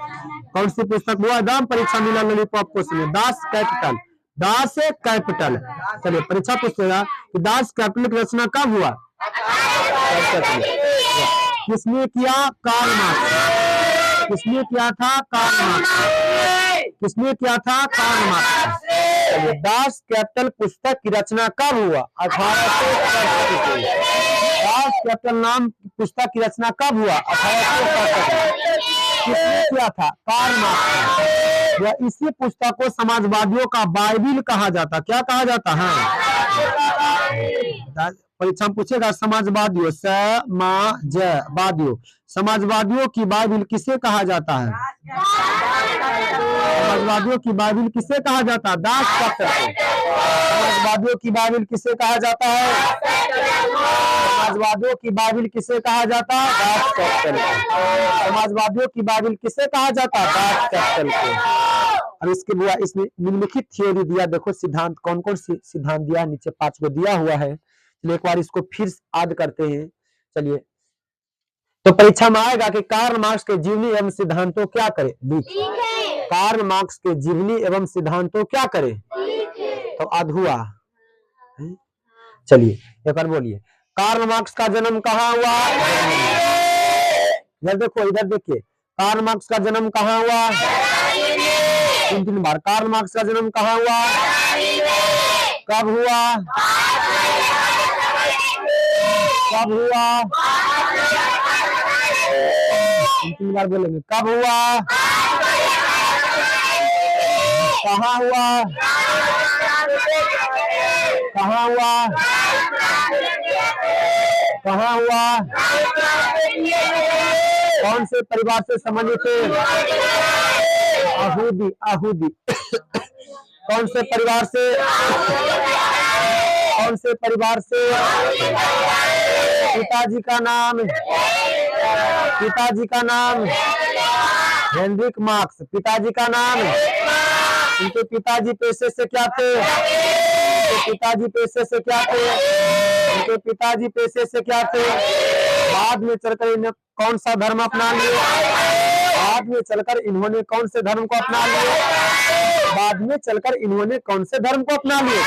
[SPEAKER 1] कौन सी पुस्तक? वो एकदम परीक्षा मिला lollipop question, Das Kapital, Das Kapital. चलिए, परीक्षा पूछेगा कि दास कैपिटल की रचना कब हुआ? किसने किया? Karl Marx. किसने किया था? Karl Marx. किसने किया था? Karl Marx. चलिए, दास कैपिटल पुस्तक की रचना कब हुआ? 1867 में। दास कैपिटल नाम पुस्तक की रचना कब हुआ? 1867 में। किसने किया था? कार्ल मार्क्स ने। या इसी पुस्तक को समाजवादियों का बाइबिल कहा जाता। क्या कहा जाता है? परीक्षा में पूछेगा समाजवादियों, समाजवादियों की बाइबिल किसे कहा जाता है? समाजवादियों की बाइबिल किसे कहा जाता है? दास कैपिटल को। समाजवादियों की बाइबिल किसे कहा जाता है? समाजवादियों की बाइबिल किसे कहा जाता है? दास कैपिटल को। समाजवादियों की बाइबिल किसे कहा जाता है? दास कैपिटल को। अब इसके बुआ इसने निम्नलिखित थ्योरी दिया। देखो सिद्धांत कौन कौन सी सिद्धांत दिया, नीचे 5 को दिया हुआ है। एक बार इसको फिर याद करते हैं। चलिए, तो परीक्षा में आएगा कि कार्ल मार्क्स के जीवनी एवं सिद्धांतों क्या करे? लिखे। कार्ल मार्क्स के जीवनी एवं सिद्धांतों क्या करे? तो अधूरा। चलिए एक बार बोलिए, कार्ल मार्क्स का जन्म कहाँ हुआ? इधर देखो, इधर देखिए, कार्ल मार्क्स का जन्म कहाँ हुआ? 3 बार। कार्ल मार्क्स का जन्म कहाँ हुआ? कब हुआ? कब हुआ? 3 बार बोलेंगे, कब हुआ? कहाँ हुआ? कहाँ हुआ? कहाँ हुआ? कौन से परिवार से संबंधित है? यहूदी। यहूदी। कौन से परिवार से? कौन से परिवार से? पिताजी का नाम? पिताजी का नाम हेनरिक मार्क्स। पिताजी का नाम? उनके पिताजी पेशे से क्या थे? उनके पिताजी पेशे से क्या थे? उनके पिताजी पेशे से क्या थे? बाद में चलकर इन्हें कौन सा धर्म अपना लिए? बाद में चलकर इन्होंने कौन से धर्म को अपना लिए? बाद में चलकर इन्होंने कौन से धर्म को अपना लिए?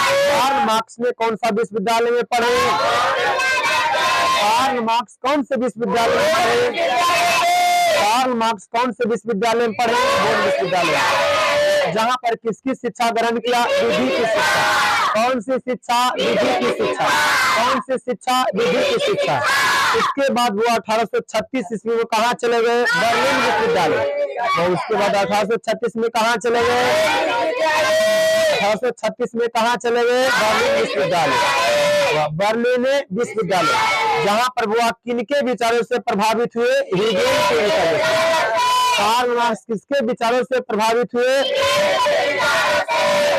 [SPEAKER 1] कार्ल मार्क्स ने कौन सा विश्वविद्यालय में पढ़े? कार्ल मार्क्स कौन से विश्वविद्यालय में पढ़े? कार्ल मार्क्स कौन से विश्वविद्यालय में पढ़े? बोन विश्वविद्यालय। जहाँ पर किसकी शिक्षा ग्रहण किया? विधि की शिक्षा। कौन सी शिक्षा? विधि की शिक्षा। कौन सी शिक्षा? विधि की शिक्षा। इसके बाद वो 1836 ईस्वी में कहाँ चले गए? बर्लिन विश्वविद्यालय। और उसके बाद 1836 में कहाँ चले गए? 1836 में कहाँ चले गए? बर्लिन विश्वविद्यालय। बर्लिन विश्वविद्यालय, जहाँ पर वो किनके विचारों से प्रभावित हुए? हेगेल के विचारों से। कार्ल मार्क्स किसके विचारों से प्रभावित हुए?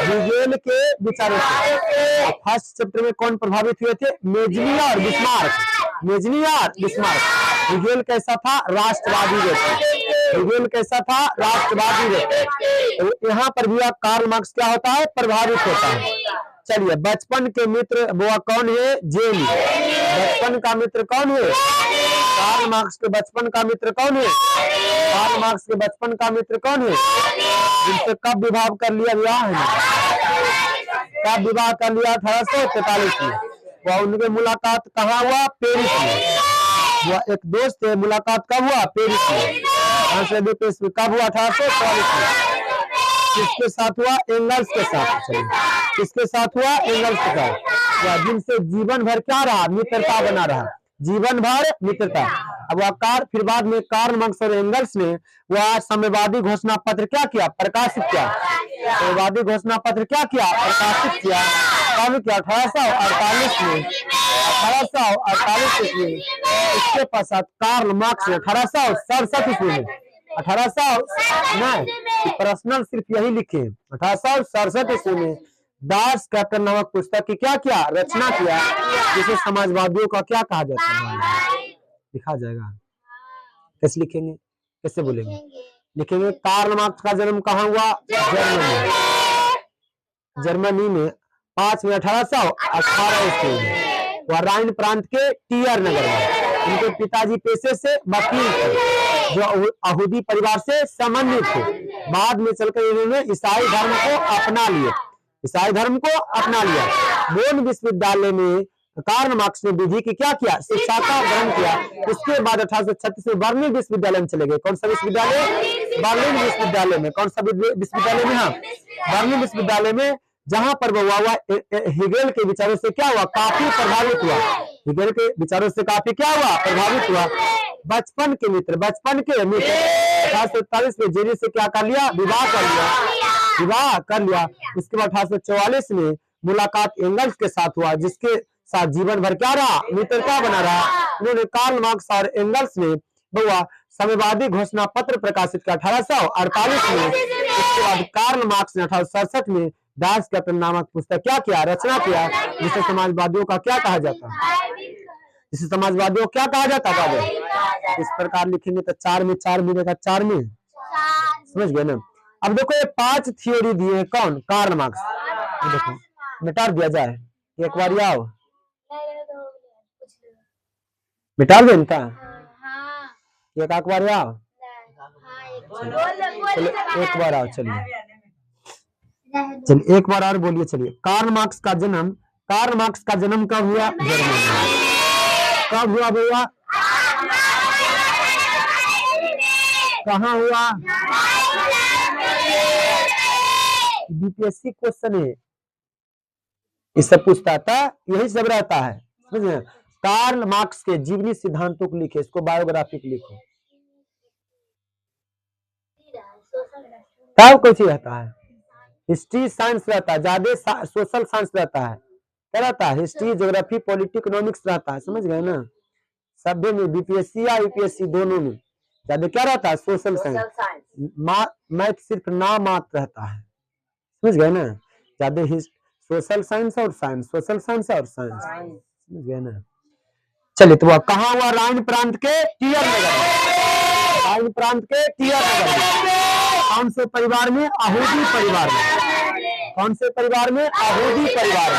[SPEAKER 1] हेगेल के विचारों से। फर्स्ट चैप्टर में कौन प्रभावित हुए थे? मेजनी और बिस्मार्क। मेजनी और बिस्मार्क। हेगेल कैसा था? राष्ट्रवादी व्यक्ति। हेगेल कैसा था? राष्ट्रवादी व्यक्ति। यहाँ पर भी कार्ल मार्क्स क्या होता है? प्रभावित होता है। चलिए, बचपन के मित्र वो कौन है? जेनी। बचपन का मित्र कौन है? कार्ल मार्क्स के बचपन का मित्र कौन है? कार्ल मार्क्स के बचपन का मित्र कौन है? जिनसे कब विवाह कर लिया? विवाह है, कब विवाह कर लिया? 1843 में। वह उनके मुलाकात कहाँ हुआ? पेरिस में। वह एक दोस्त है, मुलाकात कब हुआ? पेरिस में। कब हुआ? 1844 में। किसके साथ हुआ? एंगल्स के साथ। किसके साथ हुआ? एंगल्स के साथ। जिनसे जीवन भर क्या रहा? मित्रता बना रहा। जीवन भर मित्रता। अब वह फिर बाद में कार्ल मार्क्स और एंगल्स ने वह साम्यवादी घोषणा पत्र क्या किया? प्रकाशित किया। साम्यवादी घोषणा पत्र क्या किया? प्रकाशित किया। कब किया? 1848 में। 1848 ईस्वी। इसके पश्चात कार्ल मार्क्स ने 1867 ईस्वी में 1800 पर्सनल सिर्फ यही लिखे 1867 ईस्वी में दास कैपिटल नामक पुस्तक की क्या किया? रचना किया, जिसे समाजवादियों का क्या कहा जाता है? लिखा जाएगा। कैसे लिखेंगे? कैसे बोलेंगे? लिखेंगे कार्ल मार्क्स का जन्म कहाँ हुआ? जर्मनी। जर्मनी में 5 मई 1818 ईस्वी में। वह राइन प्रांत के टियर नगर में। उनके पिताजी पेशे से वकील थे, जो यहूदी परिवार से संबंधित थे। बाद में चलकर इन्होंने ईसाई धर्म को अपना लिया। ईसाई धर्म को अपना लिया। बोन विश्वविद्यालय में कार्ल मार्क्स ने विधि की क्या किया, शिक्षा का ग्रहण किया। उसके बाद 1836 में बर्लिन विश्वविद्यालय में चले गए। कौन सा विश्वविद्यालय, बर्लिन विश्वविद्यालय में। कौन सा विश्वविद्यालय में, हाँ बर्लिन विश्वविद्यालय में, जहां पर वो हुआ हेगेल के विचारों से क्या हुआ, काफी प्रभावित हुआ। हेगेल के विचारों से काफी क्या हुआ, प्रभावित हुआ। बचपन के मित्र 1847 में जेनी से क्या कर लिया, विवाह कर लिया। उसके बाद 1844 में मुलाकात एंगल्स के साथ हुआ, जिसके साथ जीवन भर क्या रहा, मित्रता बना रहा। उन्होंने कार्ल मार्क्स और एंगल्स ने हुआ साम्यवादी घोषणा पत्र प्रकाशित किया 1848 में। उसके बाद कार्ल मार्क्स ने 1867 में दास कैपिटल नामक पुस्तक क्या किया, रचना किया, जिसे समाजवादियों का क्या कहा जाता है, जिसे समाजवादियों क्या कहा जाता है। इस प्रकार लिखेंगे तो 4 में 4 मिलेगा, 4 में, समझ गए ना। अब देखो ये 5 थ्योरी दिए कौन, कार्ल मार्क्स। देखो मिटा दिया जाए एक बार, आओ मिटा दे इनका एक बार, आओ चलो एक बार आओ, चलिए एक बार और बोलिए। चलिए कार्ल मार्क्स का जन्म कब हुआ, जर्मनी में। कब हुआ भैया, कहाँ हुआ, बीपीएससी क्वेश्चन है, इससे पूछता था, यही सब रहता है, समझ। कार्ल मार्क्स के जीवनी सिद्धांतों को लिखे, इसको बायोग्राफिक लिखो। तब कुछ रहता है, हिस्ट्री साइंस रहता है, ज्यादा सोशल साइंस रहता है। क्या रहता है, हिस्ट्री, ज्योग्राफी, पॉलिटिक्स, इकोनॉमिक्स रहता है, समझ गए ना। सभी में बीपीएससी या यूपीएससी दोनों में ज्यादा क्या रहता है, सोशल साइंस। मैथ सिर्फ नाम मात्र रहता है, समझ गए ना। ज्यादा सोशल साइंस और साइंस, सोशल साइंस और साइंस, समझ गए ना। चलिए तो वह कहाँ हुआ, राइन प्रांत के टियर नगर में। राइन प्रांत के टियर नगर में। कौन से परिवार में, यहूदी परिवार में। कौन से परिवार में, यहूदी परिवार में।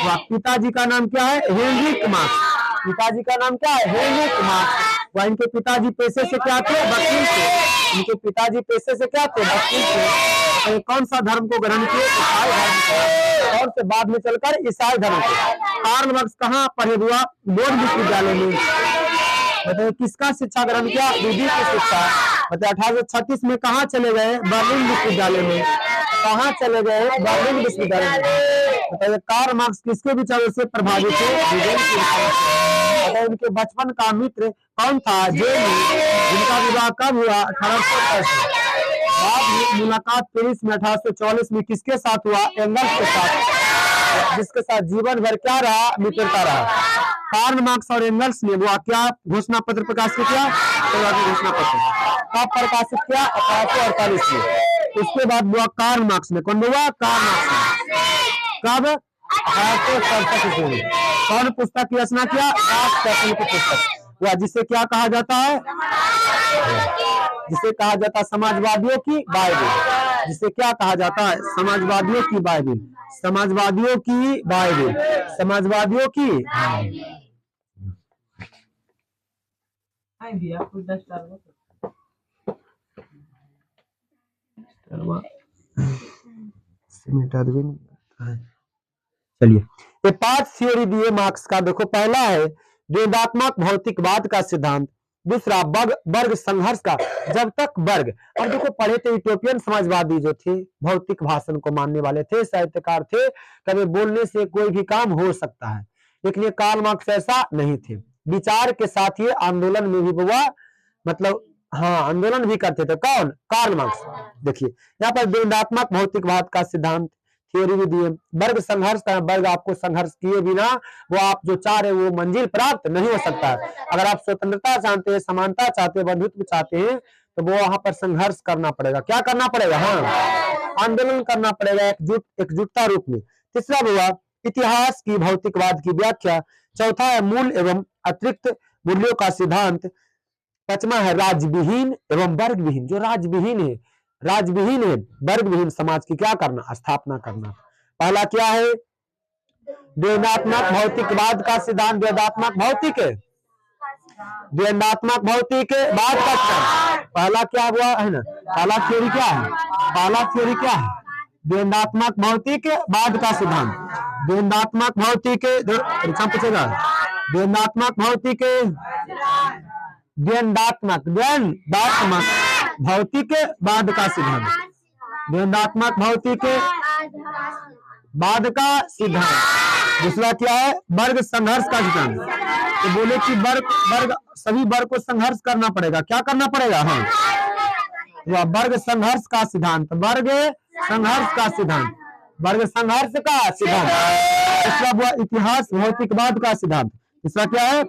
[SPEAKER 1] वह पिताजी का नाम क्या है, हेनरिक मार्क्स। पिताजी का नाम क्या है, हेनरिक मार्क्स। वह इनके पिताजी पेशे से क्या थे, वकील थे। इनके पिताजी पेशे से क्या थे, वकील थे। तो कौन सा धर्म को ग्रहण किए, ईसाई धर्म को, और से बाद में चलकर ईसाई धर्म को। कार्ल मार्क्स कहाँ पढ़े हुआ, बोर्ड विश्वविद्यालय में। बताइए किसका शिक्षा ग्रहण किया, विधि की शिक्षा। बताइए 1836 में कहाँ चले गए, बर्लिन विश्वविद्यालय में। कहाँ चले गए, बर्लिन विश्वविद्यालय में। बताइए कार्ल मार्क्स किसके विचारों से प्रभावित थे, हेगेल के विचारों से। बताइए उनके बचपन का मित्र कौन था, जेनी। जिनका विवाह कब हुआ, 1865। बाद में मुलाकात पेरिस में 1844 में किसके साथ हुआ, एंगल्स के साथ, जिसके साथ जीवन भर क्या रहा, मित्रता रहा। कार्ल मार्क्स और एंगल्स ने वो क्या घोषणा पत्र प्रकाशित किया, घोषणा पत्र कब प्रकाशित किया, 1848 में। उसके बाद हुआ कार्ल मार्क्स ने, कौन हुआ, कार्ल मार्क्स ने कब, 1867 में। कौन पुस्तक की रचना किया, दास कैपिटल की पुस्तक हुआ, जिसे क्या कहा जाता है, जिसे कहा जाता है समाजवादियों की बाइबिल। जिसे क्या कहा जाता है, समाजवादियों की बाइबिल। समाजवादियों की बाइबिल, समाजवादियों की। चलिए ये 5 थ्योरी दिए मार्क्स का। देखो पहला है द्वंदात्मक भौतिकवाद का सिद्धांत। दूसरा वर्ग संघर्ष का, जब तक वर्ग। और देखो पढ़े थे यूटोपियन समाजवादी जो थे, भौतिक भाषण को मानने वाले थे, साहित्यकार थे, कभी बोलने से कोई भी काम हो सकता है। लेकिन ये कार्ल मार्क्स ऐसा नहीं थे, विचार के साथ ही आंदोलन में भी हुआ, मतलब हाँ आंदोलन भी करते थे। कौन, कार्ल मार्क्स। देखिए यहाँ पर द्वंदात्मक भौतिकवाद का सिद्धांत थ्योरी भी दिए। वर्ग संघर्ष का, वर्ग आपको संघर्ष किए बिना वो आप जो चाह रहे वो मंजिल प्राप्त नहीं हो सकता है। अगर आप स्वतंत्रता चाहते हैं, समानता चाहते हैं, बंधुत्व चाहते हैं, तो वो वहां पर संघर्ष करना पड़ेगा। क्या करना पड़ेगा, हाँ आंदोलन करना पड़ेगा, एकजुटता रूप में। तीसरा हुआ इतिहास की भौतिकवाद की व्याख्या। चौथा है मूल एवं अतिरिक्त मूल्यों का सिद्धांत। पांचवा है राजविहीन एवं वर्गविहीन। जो राजविहीन है वर्गविहीन समाज की क्या करना, स्थापना करना। पहला क्या है, द्वंदात्मक भौतिकवाद का सिद्धांत। द्वंदात्मक भौतिक है, द्वंदात्मक भौतिकवाद का सिद्धांत पहला क्या हुआ है ना, पहला थ्योरी क्या है, द्वंदात्मक भौतिकवाद का सिद्धांत। द्वंद्वात्मक भौतिक परीक्षा पूछेगा। द्वंद्वात्मक भौतिक द्वंद्वात्मक भौतिक बाद का सिद्धांत। द्वंद्वात्मक भौतिक बाद का सिद्धांत। दूसरा क्या है? वर्ग संघर्ष का सिद्धांत। तो बोले कि वर्ग सभी वर्ग को संघर्ष करना पड़ेगा। क्या करना पड़ेगा? हाँ, वर्ग संघर्ष का सिद्धांत। वर्ग संघर्ष का सिद्धांत। वर्ग संघर्ष का सिद्धांत। दूसरा हुआ इतिहास भौतिकवाद का सिद्धांत। दूसरा क्या है?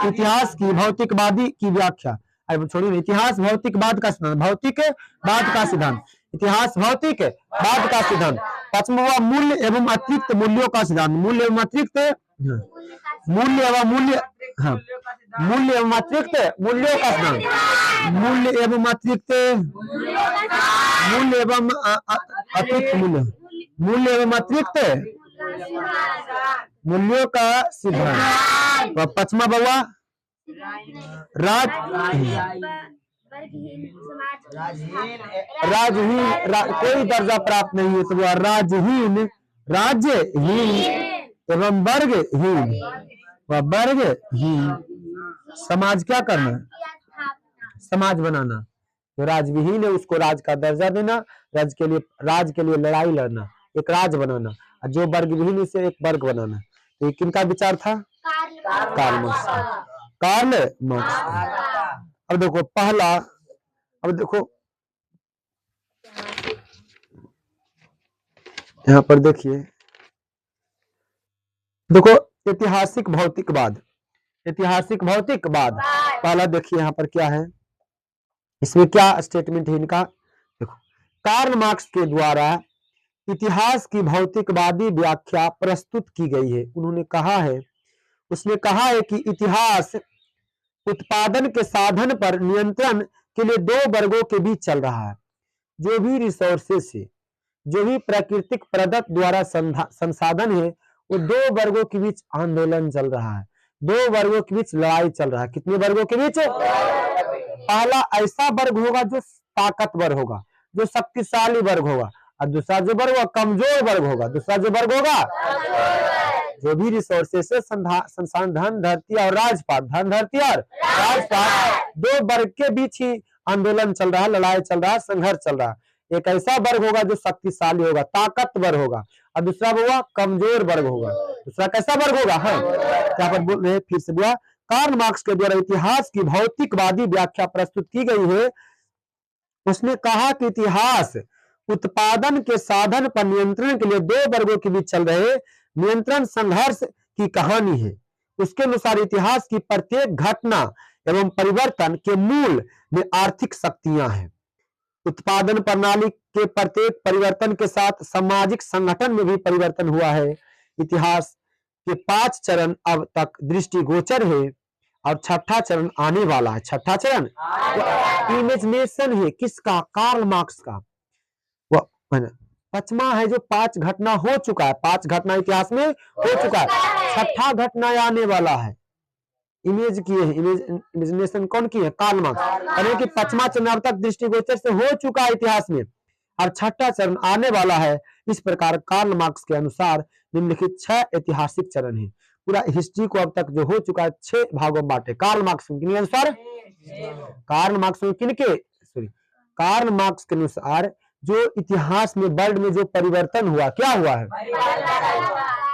[SPEAKER 1] इतिहास की भौतिकवादी की व्याख्या। अरे छोड़िए, इतिहास भौतिकवाद का सिद्धांत। भौतिकवाद का सिद्धांत। इतिहास भौतिकवाद का सिद्धांत। पांचवा हुआ मूल्य एवं अतिरिक्त मूल्यों का सिद्धांत। मूल्य एवं अतिरिक्त मूल्य एवं मूल्य हाँ मूल्य एवं अतिरिक्त मूल्यों का सिद्धांत। मूल्य एवं अतिरिक्त मूल्य एवं अतिरिक्त मूल्य एवं अतिरिक्त मूल्यों का सिद्धांत। पांचवा बउआ राजहीन कोई दर्जा प्राप्त नहीं है तो वह राजहीन एवं वर्गहीन व वर्गहीन समाज क्या करना? समाज बनाना। जो राजविहीन है उसको राज का दर्जा देना, राज के लिए लड़ाई लड़ना, एक राज बनाना। और जो वर्गविहीन उसे एक वर्ग बनाना। तो ये किनका विचार था? Karl Marx. अब देखो पहला, अब देखो यहाँ पर देखिए, देखो ऐतिहासिक भौतिकवाद। ऐतिहासिक भौतिकवाद पहला देखिए यहाँ पर क्या है, इसमें क्या स्टेटमेंट है इनका। देखो, कार्ल मार्क्स के द्वारा इतिहास की भौतिकवादी व्याख्या प्रस्तुत की गई है। उन्होंने कहा है, उसने कहा है कि इतिहास उत्पादन के साधन पर नियंत्रण के लिए दो वर्गों के बीच चल रहा है। जो भी रिसोर्सेस है, जो भी प्राकृतिक प्रदत्त द्वारा संसाधन है, वो दो वर्गों के बीच आंदोलन चल रहा है, दो वर्गों के बीच लड़ाई चल रहा है। कितने वर्गों के बीच? पहला ऐसा वर्ग होगा जो ताकतवर होगा, जो शक्तिशाली वर्ग होगा, और दूसरा जो वर्ग होगा कमजोर वर्ग होगा। दूसरा जो वर्ग होगा, जो भी रिसोर्सेस से संसाधन, धन धरती और राजपाट, धन धरती और राजपाट, दो वर्ग के बीच ही आंदोलन चल रहा है, लड़ाई चल रहा है, संघर्ष चल रहा है। एक ऐसा वर्ग होगा जो शक्तिशाली होगा, ताकतवर होगा, और दूसरा होगा कमजोर वर्ग होगा। दूसरा कैसा वर्ग होगा? हाँ, यहाँ पर बोल रहे हैं, फिर से बोला, कार्ल मार्क्स के द्वारा इतिहास की भौतिकवादी व्याख्या प्रस्तुत की गई है। उसने कहा कि इतिहास उत्पादन के साधन पर नियंत्रण के लिए दो वर्गों के बीच चल रहे नियंत्रण संघर्ष की कहानी है। उसके अनुसार इतिहास की प्रत्येक घटना एवं परिवर्तन के मूल में आर्थिक शक्तियां हैं। उत्पादन प्रणाली के प्रत्येक परिवर्तन के साथ सामाजिक संगठन में भी परिवर्तन हुआ है। इतिहास के 5 चरण अब तक दृष्टिगोचर है और छठा चरण आने वाला है। छठा चरण इमेजिनेशन है, किसका? कार्ल मार्क्स का। पांचवा है जो 5 घटना हो चुका है, 5 घटना इतिहास में हो चुका है, छठा घटना आने वाला है। इमेज की है, इमेजिनेशन कौन की है? Karl Marx. यानी कि 5वां चरण अब तक दृष्टिगोचर से हो चुका है इतिहास में, और छठा चरण आने वाला है। इस प्रकार कार्ल मार्क्स के अनुसार निम्नलिखित 6 ऐतिहासिक चरण है। पूरा हिस्ट्री को अब तक जो हो चुका है 6 भागों में बांटे। कार्ल मार्क्स के अनुसार, कार्ल मार्क्स के अनुसार जो इतिहास में, वर्ल्ड में जो परिवर्तन हुआ, क्या हुआ है?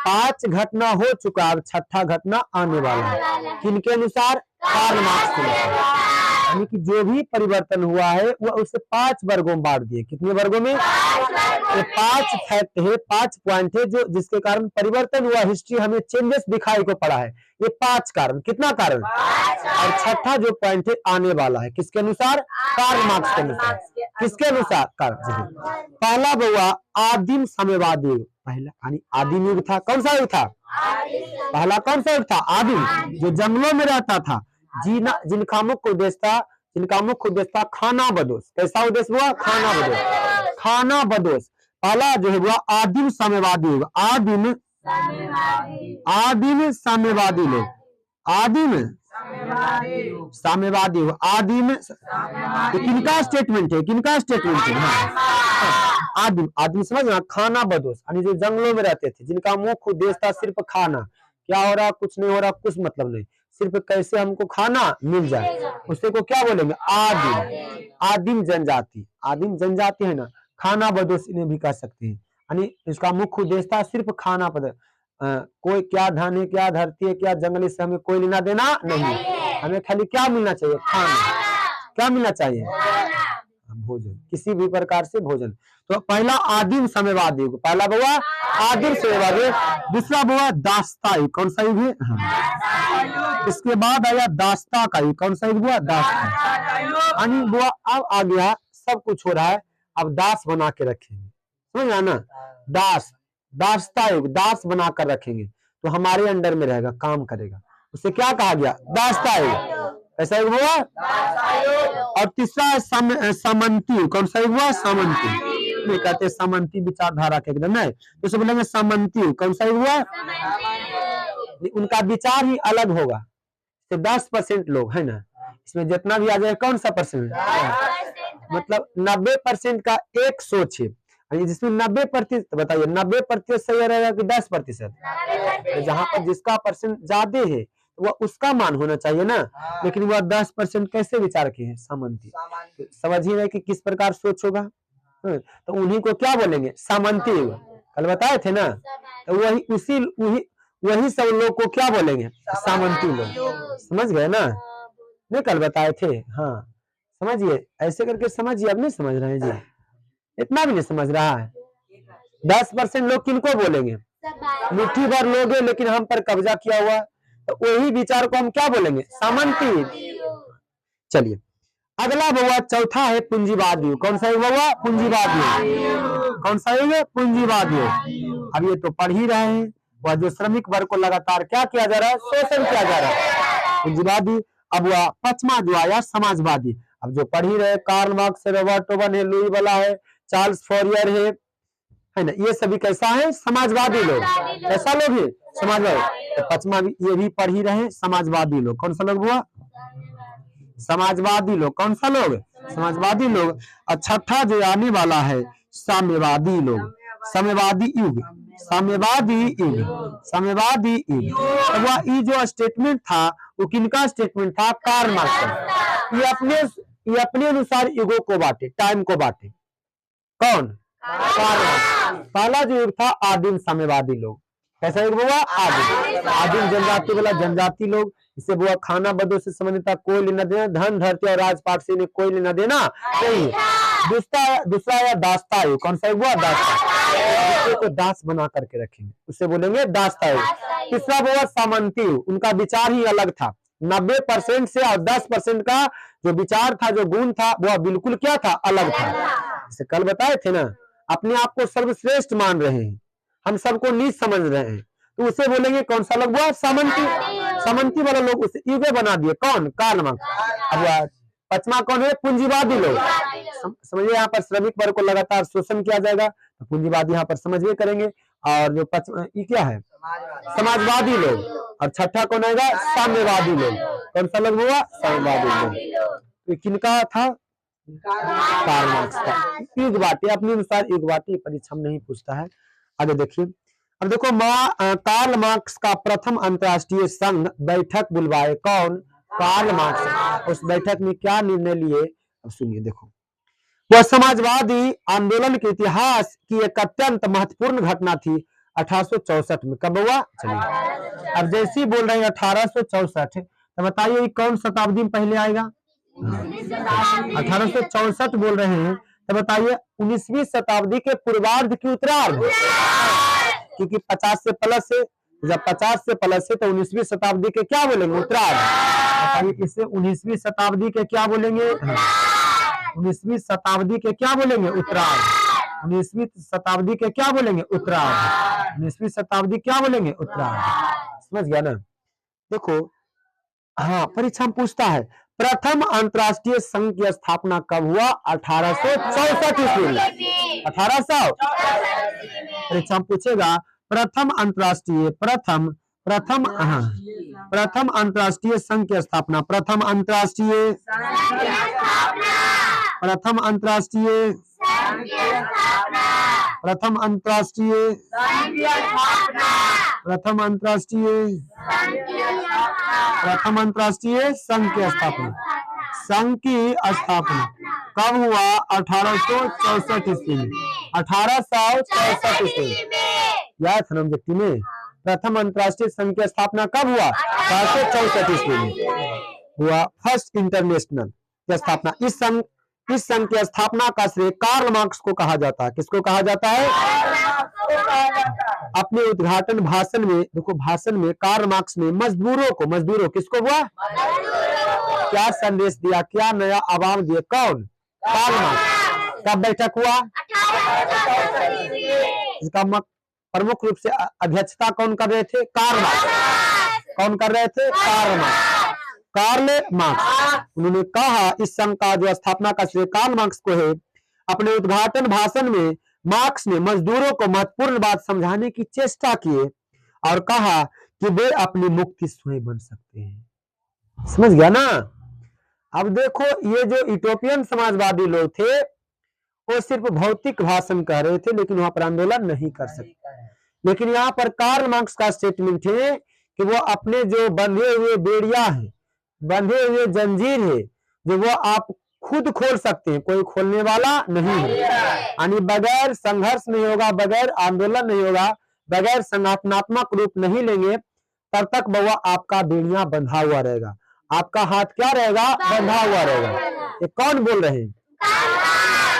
[SPEAKER 1] 5 घटना हो चुका है, छठा घटना आने वाला है। किनके अनुसार? कार्ल मार्क्स के अनुसार। यानी कि जो भी परिवर्तन हुआ है वह उसे 5 वर्गों में बांट दिए। कितने वर्गों में? 5 फैक्ट है, 5 पॉइंट है जो जिसके कारण परिवर्तन हुआ, हिस्ट्री हमें चेंजेस दिखाई को पड़ा है। ये 5 कारण, कितना कारण? और छठा जो पॉइंट है आने वाला है। किसके अनुसार? कार्ल मार्क्स के अनुसार। किसके अनुसार? पहला हुआ आदिम साम्यवादी युग। पहला यानी आदिम युग था। कौन सा युग था? पहला कौन सा युग था? आदिम, जो जंगलों में रहता था, जिनका मुख्य उद्देश्य था खाना बदोश। कैसा उद्देश्य हुआ? खाना बदोश। पहला जो है हुआ आदिम साम्यवादी युग। आदिम साम्यवादी लोग, आदिम साम्यवादी युग। आदिम किनका स्टेटमेंट है? हाँ, आदिम, आदिम समझ ना, खाना बदोश, यानी जो जंगलों में रहते थे, जिनका मुख्य उद्देश्य था सिर्फ खाना, क्या हो रहा कुछ नहीं हो रहा कुछ मतलब नहीं, सिर्फ कैसे हमको खाना मिल जाए, उसे को क्या बोलेंगे? आदिम। आदिम जनजाति, आदिम जनजाति है ना, खाना बदोश इन्हें भी कह सकते हैं, यानी इसका मुख्य उद्देश्य था सिर्फ खाना पद। कोई क्या धन है, क्या धरती है, क्या जंगल, इससे हमें कोई लेना देना नहीं, हमें खाली क्या मिलना चाहिए? खाना। क्या मिलना चाहिए? भोजन, किसी भी प्रकार से भोजन। तो पहला आदिम साम्यवाद युग, पहला हुआ आदिम साम्यवाद युग, दूसरा हुआ दास्ता युग, कौन सा युग है? हाँ। इसके बाद आया दास्ता का युग, कौन सा युग हुआ? दास्ता, यानी हुआ अब आ गया, सब कुछ हो रहा है, अब दास बना के रखेंगे, समझ रहा ना? दास, दास्ता युग, दास बनाकर रखेंगे तो हमारे अंडर में रहेगा, काम करेगा, उसे क्या कहा गया? दास्ता युग। ऐसा युग हुआ। और तीसरा है सामंती युग, कौन सा युग हुआ? सामंती, नहीं कहते सामंती विचारधारा के एकदम नहीं, तो उसे बोलेंगे सामंती युग, कौन सा युग हुआ? उनका विचार ही अलग होगा, 10% लोग है ना, इसमें जितना भी आ जाए कौन सा परसेंट, मतलब 90% का एक सोच है, जिसमें 90%, बताइए 90% सही रहेगा कि 10%? तो जहां पर जिसका परसेंट ज्यादा है वह उसका मान होना चाहिए ना, लेकिन वह 10% कैसे विचार के हैं? सामंती। तो समझिए रहे कि किस प्रकार सोच होगा, तो उन्हीं को क्या बोलेंगे? सामंती युग, कल बताए थे ना, तो वही सब लोग को क्या बोलेंगे? सामंती लोग, समझ गए ना? नहीं कल बताए थे, हाँ समझिए, ऐसे करके समझिए, अब नहीं समझ रहे हैं जी, इतना भी नहीं समझ रहा है। 10% लोग किनको बोलेंगे? मुट्ठी भर लोग है लेकिन हम पर कब्जा किया हुआ, तो वही विचार को हम क्या बोलेंगे? सामंती। चलिए अगला हुआ चौथा है पूंजीवाद युग, कौन सा युग हुआ? पूंजीवाद युग, कौन सा युग? पूंजीवाद युग। अब ये तो पढ़ ही रहे हैं, वह जो श्रमिक वर्ग को लगातार क्या किया जा रहा है? शोषण किया जा रहा है, पूंजीवादी। अब वह पचमा जो आया समाजवादी, अब जो पढ़ ही रहे, कार्ल मार्क्स है, रॉबर्ट ओवन है, लुई वाला है, चार्ल्स फॉरियर है ना, ये सभी कैसा है? समाजवादी लोग, कैसा लोग है? समाजवादी। तो पचमा ये भी पढ़ ही रहे, समाजवादी लोग, कौन सा लोग हुआ? समाजवादी लोग, कौन सा लोग? समाजवादी लोग। और छठा जो आने वाला है साम्यवादी लोग, साम्यवादी युग, साम्यवादी युग, साम्यवादी युग। तो वह ये जो स्टेटमेंट था वो किनका स्टेटमेंट था? Karl Marx. ये अपने अनुसार युगों को बांटे, टाइम को बांटे, कौन? Karl Marx. पहला जो युग था आदिम साम्यवादी लोग, कैसा युग हुआ? आदिम। आदिम जनजाति वाला जनजाति लोग, इससे वो खाना बदों से संबंधित था, कोई लेना देना, धन धरती और राजपाट से इन्हें कोई लेना देना नहीं। दूसरा है दास्ता युग, कौन सा युग हुआ? दास्ता, को दास बना करके रखेंगे, उससे बोलेंगे दास्ता युग। तीसरा वो सामंती युग, उनका विचार ही अलग था, 90% से और 10% का जो विचार था, जो गुण था, वह बिल्कुल क्या था? अलग था। जैसे कल बताए थे ना, अपने आप को सर्वश्रेष्ठ मान रहे हैं, हम सबको नीच समझ रहे हैं, तो उसे बोलेंगे कौन सा लोग हुआ? सामंती। सामंती वाला लोग उसे युग बना दिए, कौन? Karl Marx. अब पचमा कौन है? पूंजीवादी लोग। समझिए यहाँ पर श्रमिक वर्ग को लगातार शोषण किया जाएगा, तो पूंजीवादी यहाँ पर समझिए करेंगे। और जो ये क्या है? समाजवादी लोग। और छठा कौन आएगा? साम्यवादी लोग। कौन सा लोग हुआ? साम्यवादी लोग। तो किनका था? कार्ल मार्क्स का। युग बांटे, अपने अनुसार युग बांटे, परीक्षा में नहीं पूछता है। आगे देखिए, अब देखो कार्ल मार्क्स का प्रथम अंतरराष्ट्रीय संघ बैठक बुलवाए, कौन? Karl Marx. उस बैठक में क्या निर्णय लिए? अब सुनिए, देखो, वह समाजवादी आंदोलन के इतिहास की एक अत्यंत महत्वपूर्ण घटना थी 1864 में। कब हुआ? चलिए, अब जैसे ही बोल रहे हैं 1864, तो बताइए कौन शताब्दी में पहले आएगा? 1864 बोल रहे हैं, तो बताइए 19वीं शताब्दी के पूर्वार्ध की उत्तरार्ध, क्योंकि 50 से प्लस है, जब 50 से प्लस है तो 19वीं शताब्दी के क्या बोलेंगे? उत्तरार्ध। बताइए इसे 19वीं शताब्दी के क्या बोलेंगे? 19वीं शताब्दी के क्या बोलेंगे? उत्तरार्ध। 19वीं शताब्दी के क्या बोलेंगे? उत्तरार्ध। 19वीं शताब्दी क्या बोलेंगे? उत्तरार्ध। समझ गया ना? देखो, हाँ परीक्षा में पूछता है, प्रथम अंतरराष्ट्रीय संघ की स्थापना कब हुआ? 1864 ईस्वी में। 1800 परीक्षा में पूछेगा, प्रथम अंतरराष्ट्रीय प्रथम अंतरराष्ट्रीय संघ की स्थापना, प्रथम अंतरराष्ट्रीय प्रथम अंतर्राष्ट्रीय प्रथम अंतर्राष्ट्रीय प्रथम अंतर्राष्ट्रीय प्रथम अंतर्राष्ट्रीय संघ की स्थापना। संघ की स्थापना कब हुआ? 1864 ईस्वी में। 1864 ईस्वी में याद है व्यक्ति में। प्रथम अंतर्राष्ट्रीय संघ की स्थापना कब हुआ? 1864 ईस्वी में हुआ। फर्स्ट इंटरनेशनल की स्थापना। इस संघ की स्थापना का श्रेय कार्ल मार्क्स को कहा जाता है। किसको कहा जाता है? अपने उद्घाटन भाषण में, देखो भाषण में कार्ल मार्क्स ने मजदूरों किसको हुआ? क्या संदेश दिया, क्या नया आह्वान दिया? कौन? Karl Marx. कब बैठक हुआ? इसका प्रमुख रूप से अध्यक्षता कौन कर रहे थे? Karl Marx. कौन कर रहे थे? Karl Marx. उन्होंने कहा इस संघ का जो स्थापना का श्रेय कार्ल मार्क्स को है। अपने उद्घाटन भाषण में मार्क्स ने मजदूरों को महत्वपूर्ण बात समझाने की चेष्टा की और कहा कि वे अपनी मुक्ति स्वयं बन सकते हैं। समझ गया ना? अब देखो ये जो यूटोपियन समाजवादी लोग थे वो सिर्फ भौतिक भाषण कह रहे थे, लेकिन वहां पर आंदोलन नहीं कर सकते। लेकिन यहाँ पर कार्ल मार्क्स का स्टेटमेंट है कि वो अपने जो बंधे हुए बेड़िया है, बंधे हुए जंजीर है, जो वो आप खुद खोल सकते हैं, कोई खोलने वाला नहीं है। यानी बगैर संघर्ष नहीं होगा, बगैर आंदोलन नहीं होगा, बगैर संगठनात्मक रूप नहीं लेंगे, तब तक वह आपका बेड़िया बंधा हुआ रहेगा, आपका हाथ क्या रहेगा? बंधा हुआ रहेगा। ये कौन बोल रहे हैं?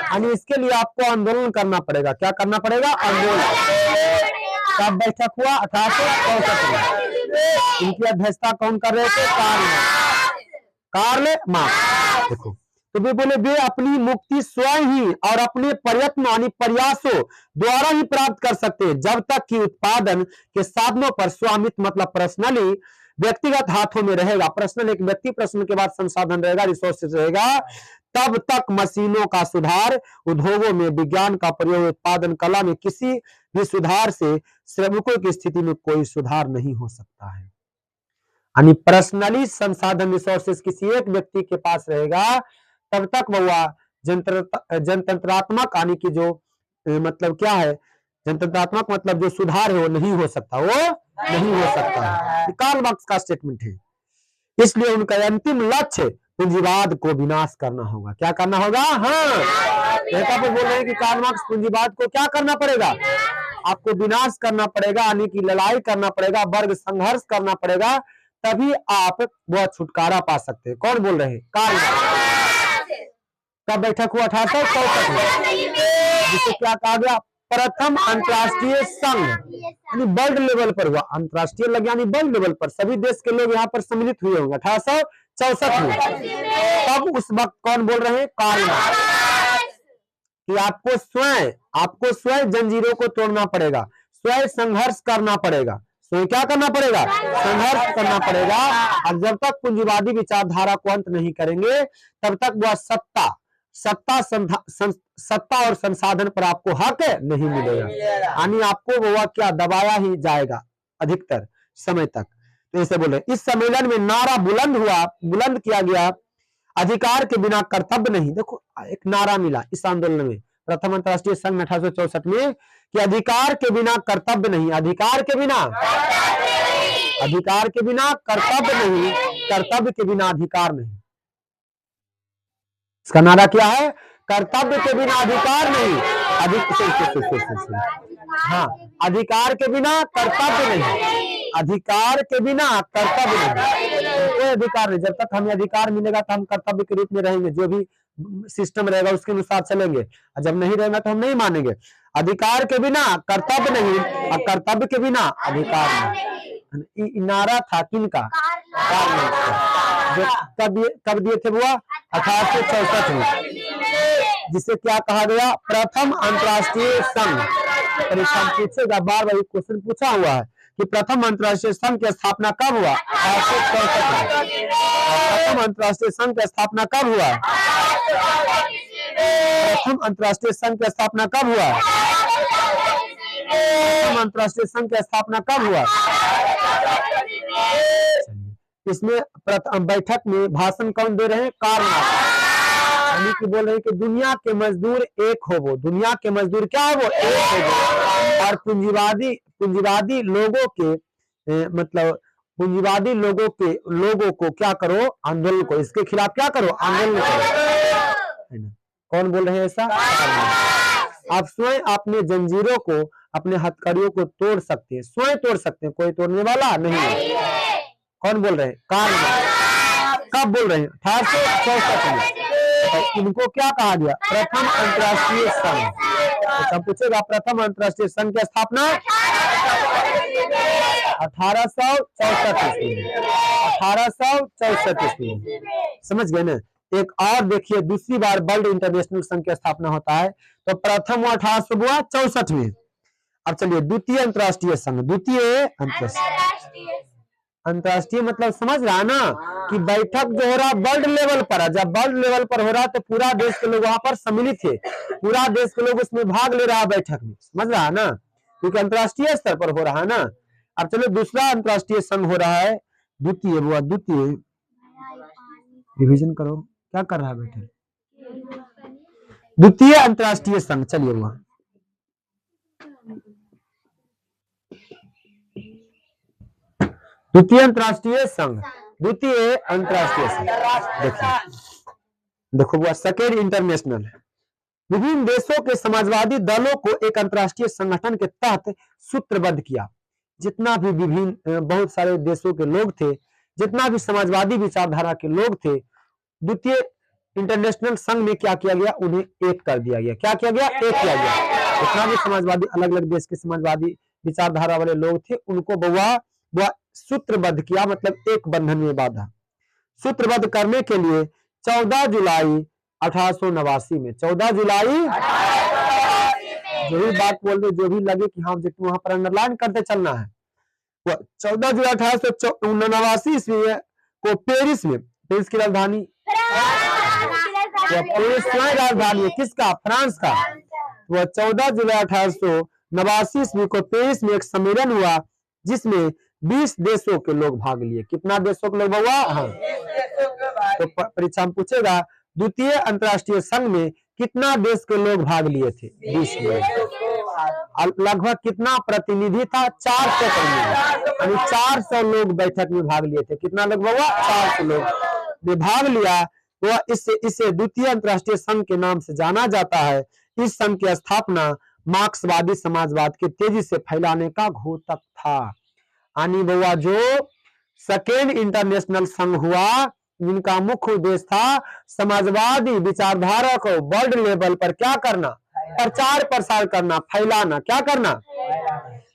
[SPEAKER 1] यानी इसके लिए आपको आंदोलन करना पड़ेगा। क्या करना पड़ेगा? आंदोलन। कब बैठक हुआ? 1864 में। इनकी अध्यक्षता कौन कर रहे थे? Karl Marx. देखो तो वे बोले वे अपनी मुक्ति स्वयं ही और अपने प्रयत्न यानी प्रयासों द्वारा ही प्राप्त कर सकते हैं, जब तक कि उत्पादन के साधनों पर स्वामित्व मतलब पर्सनली व्यक्तिगत हाथों में रहेगा। पर्सनल एक व्यक्ति, पर्सनल के बाद संसाधन रहेगा, रिसोर्सेज रहेगा, तब तक मशीनों का सुधार, उद्योगों में विज्ञान का प्रयोग, उत्पादन कला में किसी भी सुधार से श्रमिकों की स्थिति में कोई सुधार नहीं हो सकता है। यानी पर्सनली संसाधन रिसोर्सेज किसी एक व्यक्ति के पास रहेगा, तब तक वह जनतंत्रात्मक यानी कि जो मतलब क्या है, जनतंत्रात्मक मतलब जो सुधार है वो नहीं हो सकता, है। कार्ल मार्क्स का स्टेटमेंट है। इसलिए उनका अंतिम लक्ष्य पूंजीवाद को विनाश करना होगा। क्या करना होगा? हाँ, पे बोल रहे हैं कि कार्ल मार्क्स पूंजीवाद को क्या करना पड़ेगा? आपको विनाश करना पड़ेगा, यानी कि लड़ाई करना पड़ेगा, वर्ग संघर्ष करना पड़ेगा, तभी आप वह छुटकारा पा सकते हैं। कौन बोल रहे हैं? Karl Marx. कब बैठक हुआ? 1864 में, जिसे क्या कहा गया? प्रथम अंतर्राष्ट्रीय संघ, यानी वर्ल्ड लेवल पर हुआ। अंतर्राष्ट्रीय लग यानी वर्ल्ड लेवल पर, सभी देश के लोग यहाँ पर सम्मिलित हुए होंगे 1864 में। तब उस वक्त कौन बोल रहे हैं? Karl Marx. कि आपको स्वयं जंजीरों को तोड़ना पड़ेगा, स्वयं संघर्ष करना पड़ेगा। स्वयं क्या करना पड़ेगा? संघर्ष करना पड़ेगा। और जब तक पूंजीवादी विचारधारा को अंत नहीं करेंगे, तब तक वह सत्ता और संसाधन पर आपको हक नहीं मिलेगा। यानी आपको वो क्या दबाया ही जाएगा अधिकतर समय तक। तो ऐसे बोले। इस सम्मेलन में नारा बुलंद किया गया, अधिकार के बिना कर्तव्य नहीं। देखो एक नारा मिला इस आंदोलन में, प्रथम अंतर्राष्ट्रीय संघ 1864 में, कि अधिकार के बिना कर्तव्य नहीं, अधिकार के बिना कर्तव्य नहीं, कर्तव्य के बिना अधिकार नहीं। इसका नारा क्या है? कर्तव्य के बिना अधिकार नहीं, हाँ, अधिकार के बिना कर्तव्य नहीं, अधिकार के बिना कर्तव्य नहीं, कोई अधिकार नहीं। जब तक हमें अधिकार मिलेगा तो हम कर्तव्य के रूप में रहेंगे, जो भी सिस्टम रहेगा उसके अनुसार चलेंगे, और जब नहीं रहेगा तो हम नहीं मानेंगे। अधिकार के बिना कर्तव्य नहीं और कर्तव्य के बिना अधिकार नहीं। नारा था किनका? कब दिए थे बुआ? 1864 में, जिसे क्या कहा गया? प्रथम अंतर्राष्ट्रीय संघ। परीक्षा में पूछेगा, बार बार क्वेश्चन पूछा हुआ है कि प्रथम अंतर्राष्ट्रीय संघ की स्थापना कब हुआ? 1864 में। प्रथम अंतर्राष्ट्रीय संघ की स्थापना कब हुआ? प्रथम अंतर्राष्ट्रीय संघ की स्थापना कब हुआ? प्रथम अंतर्राष्ट्रीय संघ की स्थापना कब हुआ? इसमें बैठक में भाषण कौन दे रहे हैं? Karl Marx. यानी कि बोल रहे हैं कि दुनिया के मजदूर एक हो वो, दुनिया के मजदूर क्या हो वो, एक हो वो। और पूंजीवादी लोगों के मतलब पूंजीवादी लोगों को क्या करो, आंदोलन को, इसके खिलाफ क्या करो, आंदोलन करो, है ना। कौन बोल रहे हैं ऐसा? आप स्वयं अपने जंजीरों को, अपने हथकड़ियों को तोड़ सकते हैं, स्वयं तोड़ सकते हैं, कोई तोड़ने वाला नहीं है। कौन बोल रहे हैं? Karl Marx. कब बोल रहे हैं? 1864 में। तो इनको क्या कहा गया? प्रथम अंतर्राष्ट्रीय संघ। तो पूछेगा प्रथम अंतर्राष्ट्रीय संघ की स्थापना 1864 ईस्वी में, 1864 ईस्वी में। समझ गए ना। एक और देखिए, दूसरी बार वर्ल्ड इंटरनेशनल संघ की स्थापना होता है, तो प्रथम 1864 में। अब चलिए द्वितीय अंतर्राष्ट्रीय संघ, द्वितीय अंतर्राष्ट्रीय मतलब समझ रहा है ना कि बैठक जो हो रहा वर्ल्ड लेवल पर है। जब वर्ल्ड लेवल पर हो रहा है तो पूरा देश के लोग वहां पर सम्मिलित है, पूरा देश के लोग उसमें भाग ले रहा है बैठक में, समझ रहा है ना, क्योंकि अंतर्राष्ट्रीय स्तर पर हो रहा है ना। अब चलो दूसरा अंतर्राष्ट्रीय संघ हो रहा है, द्वितीय, वो द्वितीय, रिवीजन करो क्या कर रहा है बैठे, द्वितीय अंतर्राष्ट्रीय संघ। चलिए वो द्वितीय अंतर्राष्ट्रीय संघ, द्वितीय अंतर्राष्ट्रीय संघ। देखो वो सेकेंड इंटरनेशनल है। विभिन्न देशों के समाजवादी दलों को एक अंतर्राष्ट्रीय संगठन के तहत सूत्रबद्ध किया। जितना भी विभिन्न बहुत सारे देशों के लोग थे, जितना भी समाजवादी विचारधारा के लोग थे, द्वितीय इंटरनेशनल संघ में क्या किया गया, उन्हें एक कर दिया गया। क्या किया गया? एक किया गया। जितना भी समाजवादी, अलग अलग देश के समाजवादी विचारधारा वाले लोग थे, उनको वह सूत्रबद्ध किया, मतलब एक बंधन में बांधा। सूत्रबद्ध करने के लिए 14 जुलाई 1889 में, 14 जुलाई, जो भी बात बोल रहे, जो भी लगे कि हाँ वहां पर अंडरलाइन करते चलना है, वो 14 जुलाई 1889 ईस्वी को पेरिस में, पेरिस की राजधानी, राजधानी है किसका? फ्रांस का। वह 14 जुलाई 1889 ईस्वी को पेरिस में एक सम्मेलन हुआ, जिसमें 20 देशों के लोग भाग लिए। कितना देशों के लोग हुआ? हाँ। तो परीक्षा में पूछेगा द्वितीय अंतर्राष्ट्रीय संघ में कितना देश के लोग भाग लिए थे? 20 लोग। लगभग कितना प्रतिनिधि था? 400 प्रतिनिधि, यानी 400 लोग बैठक में भाग लिए थे। कितना लोग हुआ? 400 लोग ने भाग लिया। वह इसे द्वितीय अंतर्राष्ट्रीय संघ के नाम से जाना जाता है। इस संघ की स्थापना मार्क्सवादी समाजवाद के तेजी से फैलाने का घोतक था। यानी वह जो सेकेंड इंटरनेशनल संघ हुआ, जिनका मुख्य उद्देश्य था समाजवादी विचारधारा को वर्ल्ड लेवल पर क्या करना? प्रचार प्रसार करना, फैलाना। क्या करना?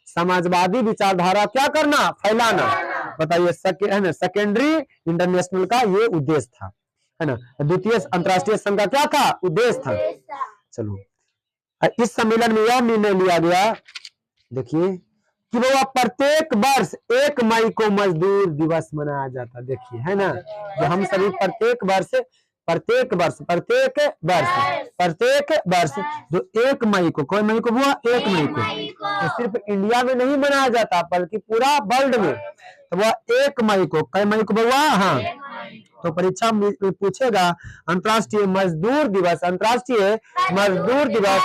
[SPEAKER 1] समाजवादी विचारधारा क्या करना? फैलाना। बताइए, सेकेंडरी इंटरनेशनल का ये उद्देश्य था, है ना। द्वितीय अंतर्राष्ट्रीय संघ का क्या था? उद्देश्य था। चलो, इस सम्मेलन में यह निर्णय लिया गया, देखिए, कि वो प्रत्येक वर्ष 1 मई को मजदूर दिवस मनाया जाता। देखिए, है ना, जो हम सभी प्रत्येक वर्ष जो 1 मई को, कोई मई को हुआ 1 मई को, तो सिर्फ इंडिया में नहीं मनाया जाता बल्कि पूरा वर्ल्ड में। तो वह 1 मई को, कई मई को हुआ? हाँ। तो परीक्षा में पूछेगा अंतर्राष्ट्रीय मजदूर दिवस, अंतर्राष्ट्रीय मजदूर दिवस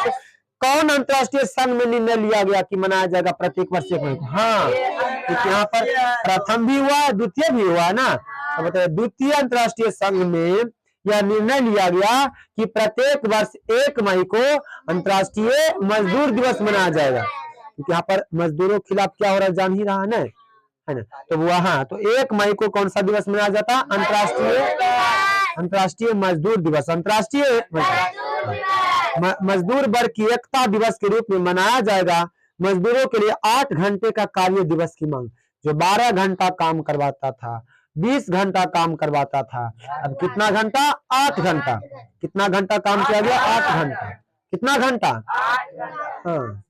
[SPEAKER 1] कौन अंतर्राष्ट्रीय संघ में निर्णय लिया गया कि मनाया जाएगा प्रत्येक वर्ष 1 मई को? हाँ, क्योंकि यहाँ पर प्रथम भी हुआ, द्वितीय भी हुआ ना। तो बताइए, द्वितीय अंतर्राष्ट्रीय संघ में यह निर्णय लिया गया कि प्रत्येक वर्ष 1 मई को अंतर्राष्ट्रीय मजदूर दिवस मनाया जाएगा, क्योंकि यहाँ पर मजदूरों के खिलाफ क्या हो रहा है जान ही रहा है ना, है ना। तो वहां तो 1 मई को कौन सा दिवस मनाया जाता? अंतर्राष्ट्रीय मजदूर दिवस, अंतर्राष्ट्रीय मजदूर वर्ग की एकता दिवस के रूप में मनाया जाएगा। मजदूरों के लिए 8 घंटे का कार्य दिवस की मांग, जो 12 घंटा काम करवाता था, 20 घंटा काम करवाता था, अब कितना घंटा? 8 घंटा। कितना घंटा काम किया गया? 8 घंटा। कितना घंटा? हाँ,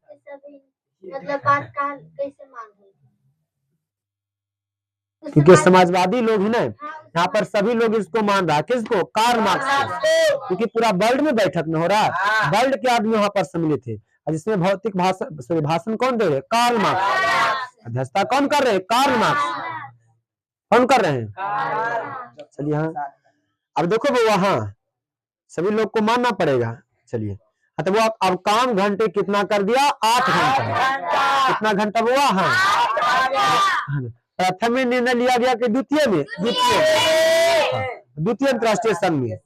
[SPEAKER 1] क्योंकि समाजवादी लोग ही ना, यहाँ पर सभी लोग इसको मान रहा है। किसको? कार्ल मार्क्स को, क्योंकि पूरा वर्ल्ड में बैठक में हो रहा है, वर्ल्ड के आदमी वहां पर सम्मिलित थे। जिसमें भौतिक भाषण कौन दे रहे? Karl Marx. अध्यक्षता कौन कर रहे हैं? Karl Marx. कौन कर रहे हैं? चलिए, हाँ, अब देखो वो वहां सभी लोग को मानना पड़ेगा। चलिए, तो वो अब काम घंटे कितना कर दिया? 8 घंटा। कितना घंटा हुआ? हाँ, प्रथम में निर्णय लिया गया कि द्वितीय में? द्वितीय अंतर्राष्ट्रीय संघ में।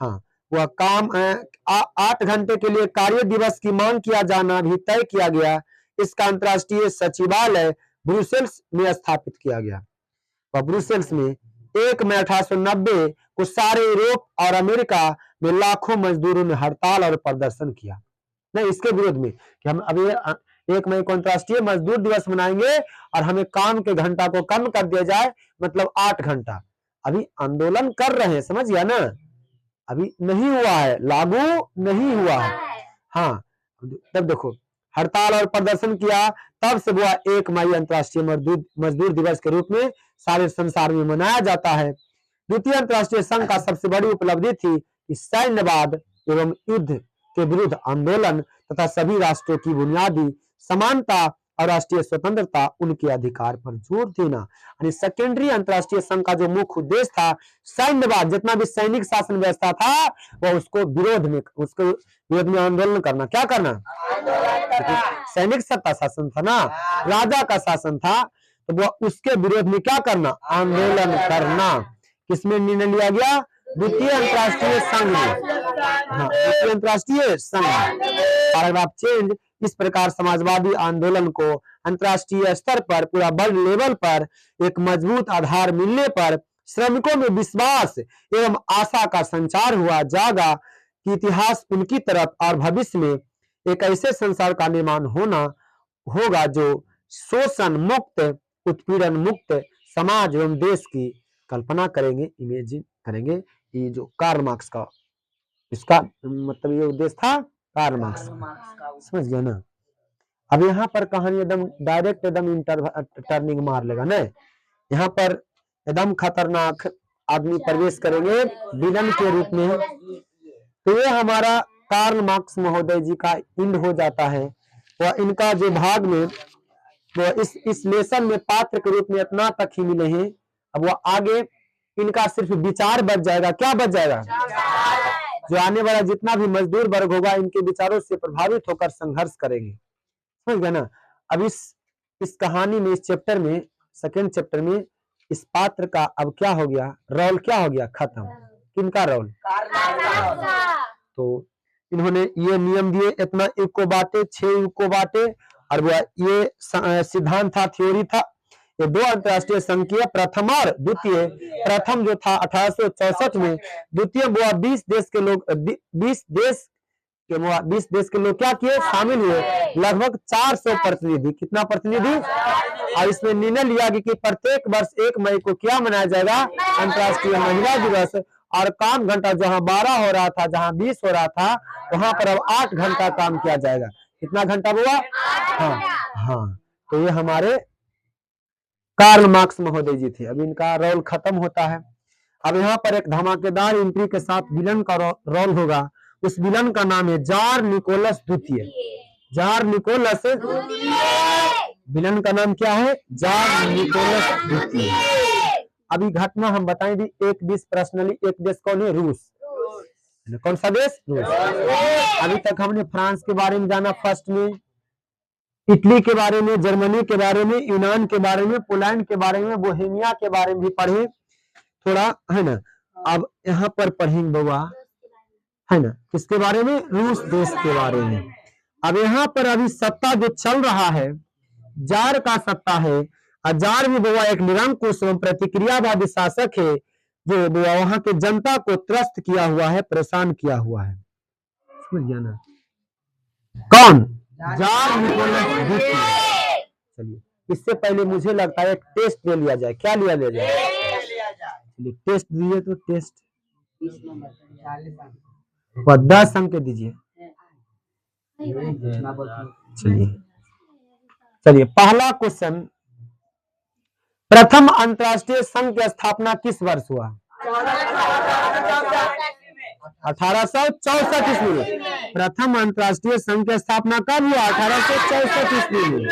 [SPEAKER 1] हाँ, वह काम 8 घंटे के लिए कार्य दिवस की मांग किया जाना भी तय किया गया। इसका अंतर्राष्ट्रीय सचिवालय ब्रुसेल्स में स्थापित किया गया। वह ब्रुसेल्स में 1 मई 1890 को सारे यूरोप और अमेरिका में लाखों मजदूरों ने हड़ताल और प्रदर्शन किया। नहीं, इसके विरोध में कि हम अभी 1 मई को अंतर्राष्ट्रीय मजदूर दिवस मनाएंगे और हमें काम के घंटा को कम कर दिया जाए, मतलब 8 घंटा। अभी आंदोलन कर रहे हैं, समझ गया ना? अभी नहीं हुआ है, लागू नहीं हुआ है। हाँ, तब देखो हड़ताल और प्रदर्शन किया, तब से वो 1 मई अंतर्राष्ट्रीय मजदूर दिवस के रूप में सारे संसार में मनाया जाता है। द्वितीय अंतर्राष्ट्रीय संघ का सबसे बड़ी उपलब्धि थी कि सैन्यवाद एवं युद्ध के विरुद्ध आंदोलन तथा सभी राष्ट्रों की बुनियादी समानता और राष्ट्रीय स्वतंत्रता, उनके अधिकार पर जोर देना। यानी सेकेंडरी अंतर्राष्ट्रीय संघ का जो मुख्य उद्देश्य था, सैन्यवाद, जितना भी सैनिक शासन व्यवस्था था, वह उसको विरोध में आंदोलन करना। क्या करना? सैनिक सत्ता शासन था ना, राजा का शासन था, तो वो उसके विरोध में क्या करना? आंदोलन करना। किसमें निर्णय लिया गया? द्वितीय अंतर्राष्ट्रीय संघ में। हाँ, द्वितीय अंतर्राष्ट्रीय संघ। Paragraph change. इस प्रकार समाजवादी आंदोलन को अंतर्राष्ट्रीय स्तर पर, पूरा वर्ल्ड लेवल पर एक मजबूत आधार मिलने पर श्रमिकों में विश्वास एवं आशा का संचार हुआ, जागा कि इतिहास उनकी तरफ और भविष्य में एक ऐसे संसार का निर्माण होगा जो शोषण मुक्त, उत्पीड़न मुक्त समाज एवं देश की कल्पना करेंगे, इमेजिन करेंगे। ये जो कार्ल मार्क्स का, इसका मतलब ये उद्देश्य था कार्ल मार्क्स, समझ गया ना? अब यहाँ पर कहानी एकदम डायरेक्ट एकदम टर्निंग मार लेगा ना। यहाँ पर एकदम खतरनाक आदमी प्रवेश करेंगे विलन के रूप में। तो ये हमारा कार्ल मार्क्स महोदय जी का इंड हो जाता है। वह इनका जो भाग में वो इस लेसन में पात्र के रूप में इतना तक ही मिले हैं। अब वो आगे इनका सिर्फ विचार बच जाएगा। क्या बच जाएगा? जो आने वाला जितना भी मजदूर वर्ग होगा, इनके विचारों से प्रभावित होकर संघर्ष करेंगे, समझ गया ना? अब इस कहानी में, इस चैप्टर में, सेकेंड चैप्टर में, इस पात्र का अब क्या हो गया? रोल क्या हो गया? खत्म। किनका रोल? तो इन्होंने ये नियम दिए, इतना युग को बांटे, 6 युग को बांटे, और वो ये सिद्धांत था, थ्योरी था। ये 2 अंतर्राष्ट्रीय संघ किए, प्रथम और द्वितीय। प्रथम जो था 1864 में, द्वितीय वो 20 देश के लोग 20 देश के लोग क्या किए? शामिल हुए, लगभग 400 प्रतिनिधि। कितना प्रतिनिधि? और इसमें निर्णय लिया गया कि प्रत्येक वर्ष 1 मई को क्या मनाया जाएगा? अंतर्राष्ट्रीय महिला दिवस। और काम घंटा जहां 12 हो रहा था, जहां 20 हो रहा था, वहां पर अब 8 घंटा काम किया जाएगा। कितना घंटा हुआ? हाँ, तो ये हमारे कार्ल मार्क्स महोदय जी थे। अब इनका रोल खत्म होता है। अब यहाँ पर एक धमाकेदार एंट्री के साथ विलन का रोल होगा। उस विलन का नाम है जार निकोलस द्वितीय। जार निकोलस विलन का नाम क्या है? जार निकोलस द्वितीय। अभी घटना हम बताएं भी। एक देश पर्सनली, एक देश कौन है? रूस। कौन सा देश? रूस। अभी तक हमने फ्रांस के बारे में जाना, फर्स्ट में इटली के बारे में, जर्मनी के बारे में, यूनान के बारे में, पोलैंड के बारे में, बोहेमिया के बारे में भी पढ़े थोड़ा, है ना? अब यहाँ पर पढ़ेंगे बउआ, है ना, किसके बारे में? रूस देश के बारे में। अब यहाँ पर अभी सत्ता जो चल रहा है, जार का सत्ता है। जार भी बउआ एक निरंकुश एवं प्रतिक्रियावादी शासक है, जो बउआ वहां के जनता को त्रस्त किया हुआ है, परेशान किया हुआ है, समझ गया ना? कौन? जार निकोलस द्वितीय। चलिए, इससे पहले मुझे लगता है एक टेस्ट ले लिया जाए। क्या लिया जाए? चलिए टेस्ट दीजिए। तो टेस्ट 10 अंक दीजिए। चलिए पहला क्वेश्चन, प्रथम अंतर्राष्ट्रीय संघ की स्थापना किस वर्ष हुआ? 1864 ईस्वी में। प्रथम अंतर्राष्ट्रीय संघ की स्थापना कब हुआ? 1864 ईस्वी में।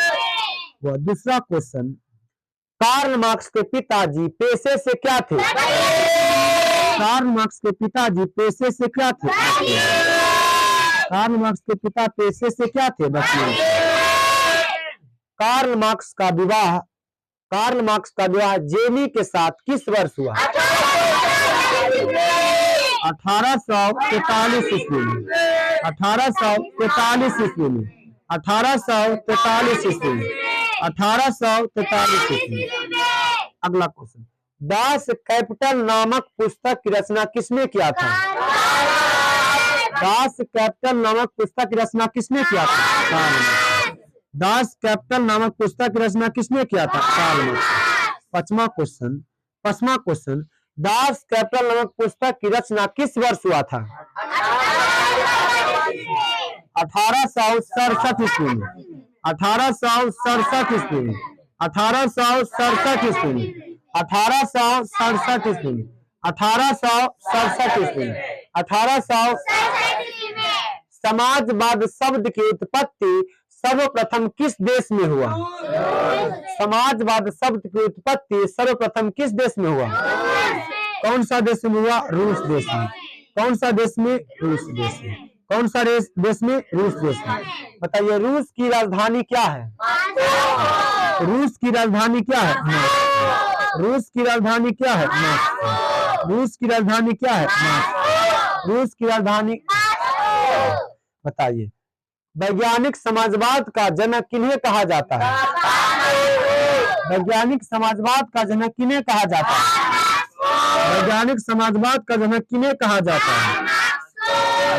[SPEAKER 1] वह दूसरा क्वेश्चन, कार्ल मार्क्स के पिताजी पेशे से क्या थे? कार्ल मार्क्स के पिताजी पेशे से क्या थे? कार्ल मार्क्स के पिता पेशे से क्या थे? कार्ल मार्क्स का विवाह जेनी के साथ किस वर्ष हुआ? 1843 ईस्वी में। 1843 ईस्वी में। 1843 ईस्वी में। 1843 ईस्वी में। अगला क्वेश्चन, दास कैपिटल नामक पुस्तक की रचना किसने किया था? दास कैपिटल नामक पुस्तक की रचना किसने किया था? दास कैपिटल नामक पुस्तक की रचना किसने किया था? पांचवा क्वेश्चन, दास कैपिटल नामक पुस्तक की रचना किस वर्ष हुआ था? 1867 ईस्वी में। 1867 ईस्वी में। 1867 ईस्वी में। 1867 ईस्वी में। 1867 ईस्वी में। 1867 समाजवाद शब्द की उत्पत्ति सर्वप्रथम किस देश में हुआ? समाजवाद शब्द की उत्पत्ति सर्वप्रथम किस देश में हुआ? कौन सा देश में हुआ? रूस देश में। कौन सा देश में? रूस देश में। कौन सा देश में? रूस देश में। बताइए रूस की राजधानी क्या है? रूस की राजधानी क्या है? रूस की राजधानी क्या है? रूस की राजधानी क्या है? रूस की राजधानी बताइए। वैज्ञानिक समाजवाद का जनक किन्हें कहा जाता है? वैज्ञानिक समाजवाद का जनक किन्हें कहा जाता है? वैज्ञानिक समाजवाद का जनक किन्हें कहा जाता है?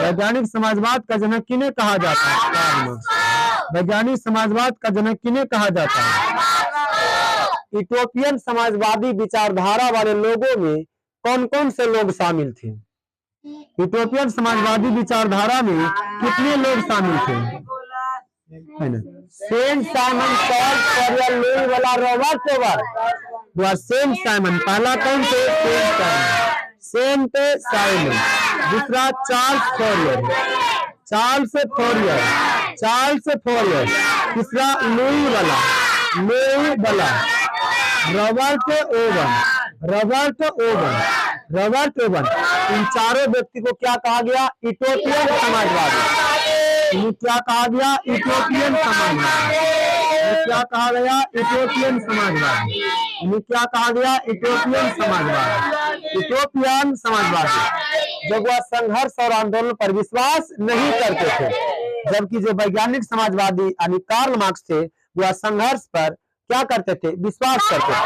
[SPEAKER 1] वैज्ञानिक समाजवाद का जनक किन्हें कहा जाता है? वैज्ञानिक समाजवाद का जनक किन्हें कहा जाता है? यूटोपियन समाजवादी विचारधारा वाले लोगों में कौन कौन से लोग शामिल थे? यूटोपियन समाजवादी विचारधारा में कितने लोग शामिल थे? Saint Simon, Paul Fourier, Louis वाला, रॉबर्ट ओवर। सेंट साइमन पहला कौन थे? Saint Simon. दूसरा चार्ल्स फोरियर। तीसरा लुई वाला, रॉबर्ट ओवन। इन चारों व्यक्ति को क्या कहा गया? यूटोपियन समाजवादी। इन्हें क्या कहा गया? यूटोपियन समाजवादी। इन्हें क्या कहा गया? यूटोपियन समाजवादी। इन्हें क्या कहा गया? यूटोपियन समाजवादी। जब वह संघर्ष और आंदोलन पर विश्वास नहीं करते थे, जबकि जो वैज्ञानिक समाजवादी यानी कार्ल मार्क्स थे वह संघर्ष पर क्या करते थे? विश्वास करते थे।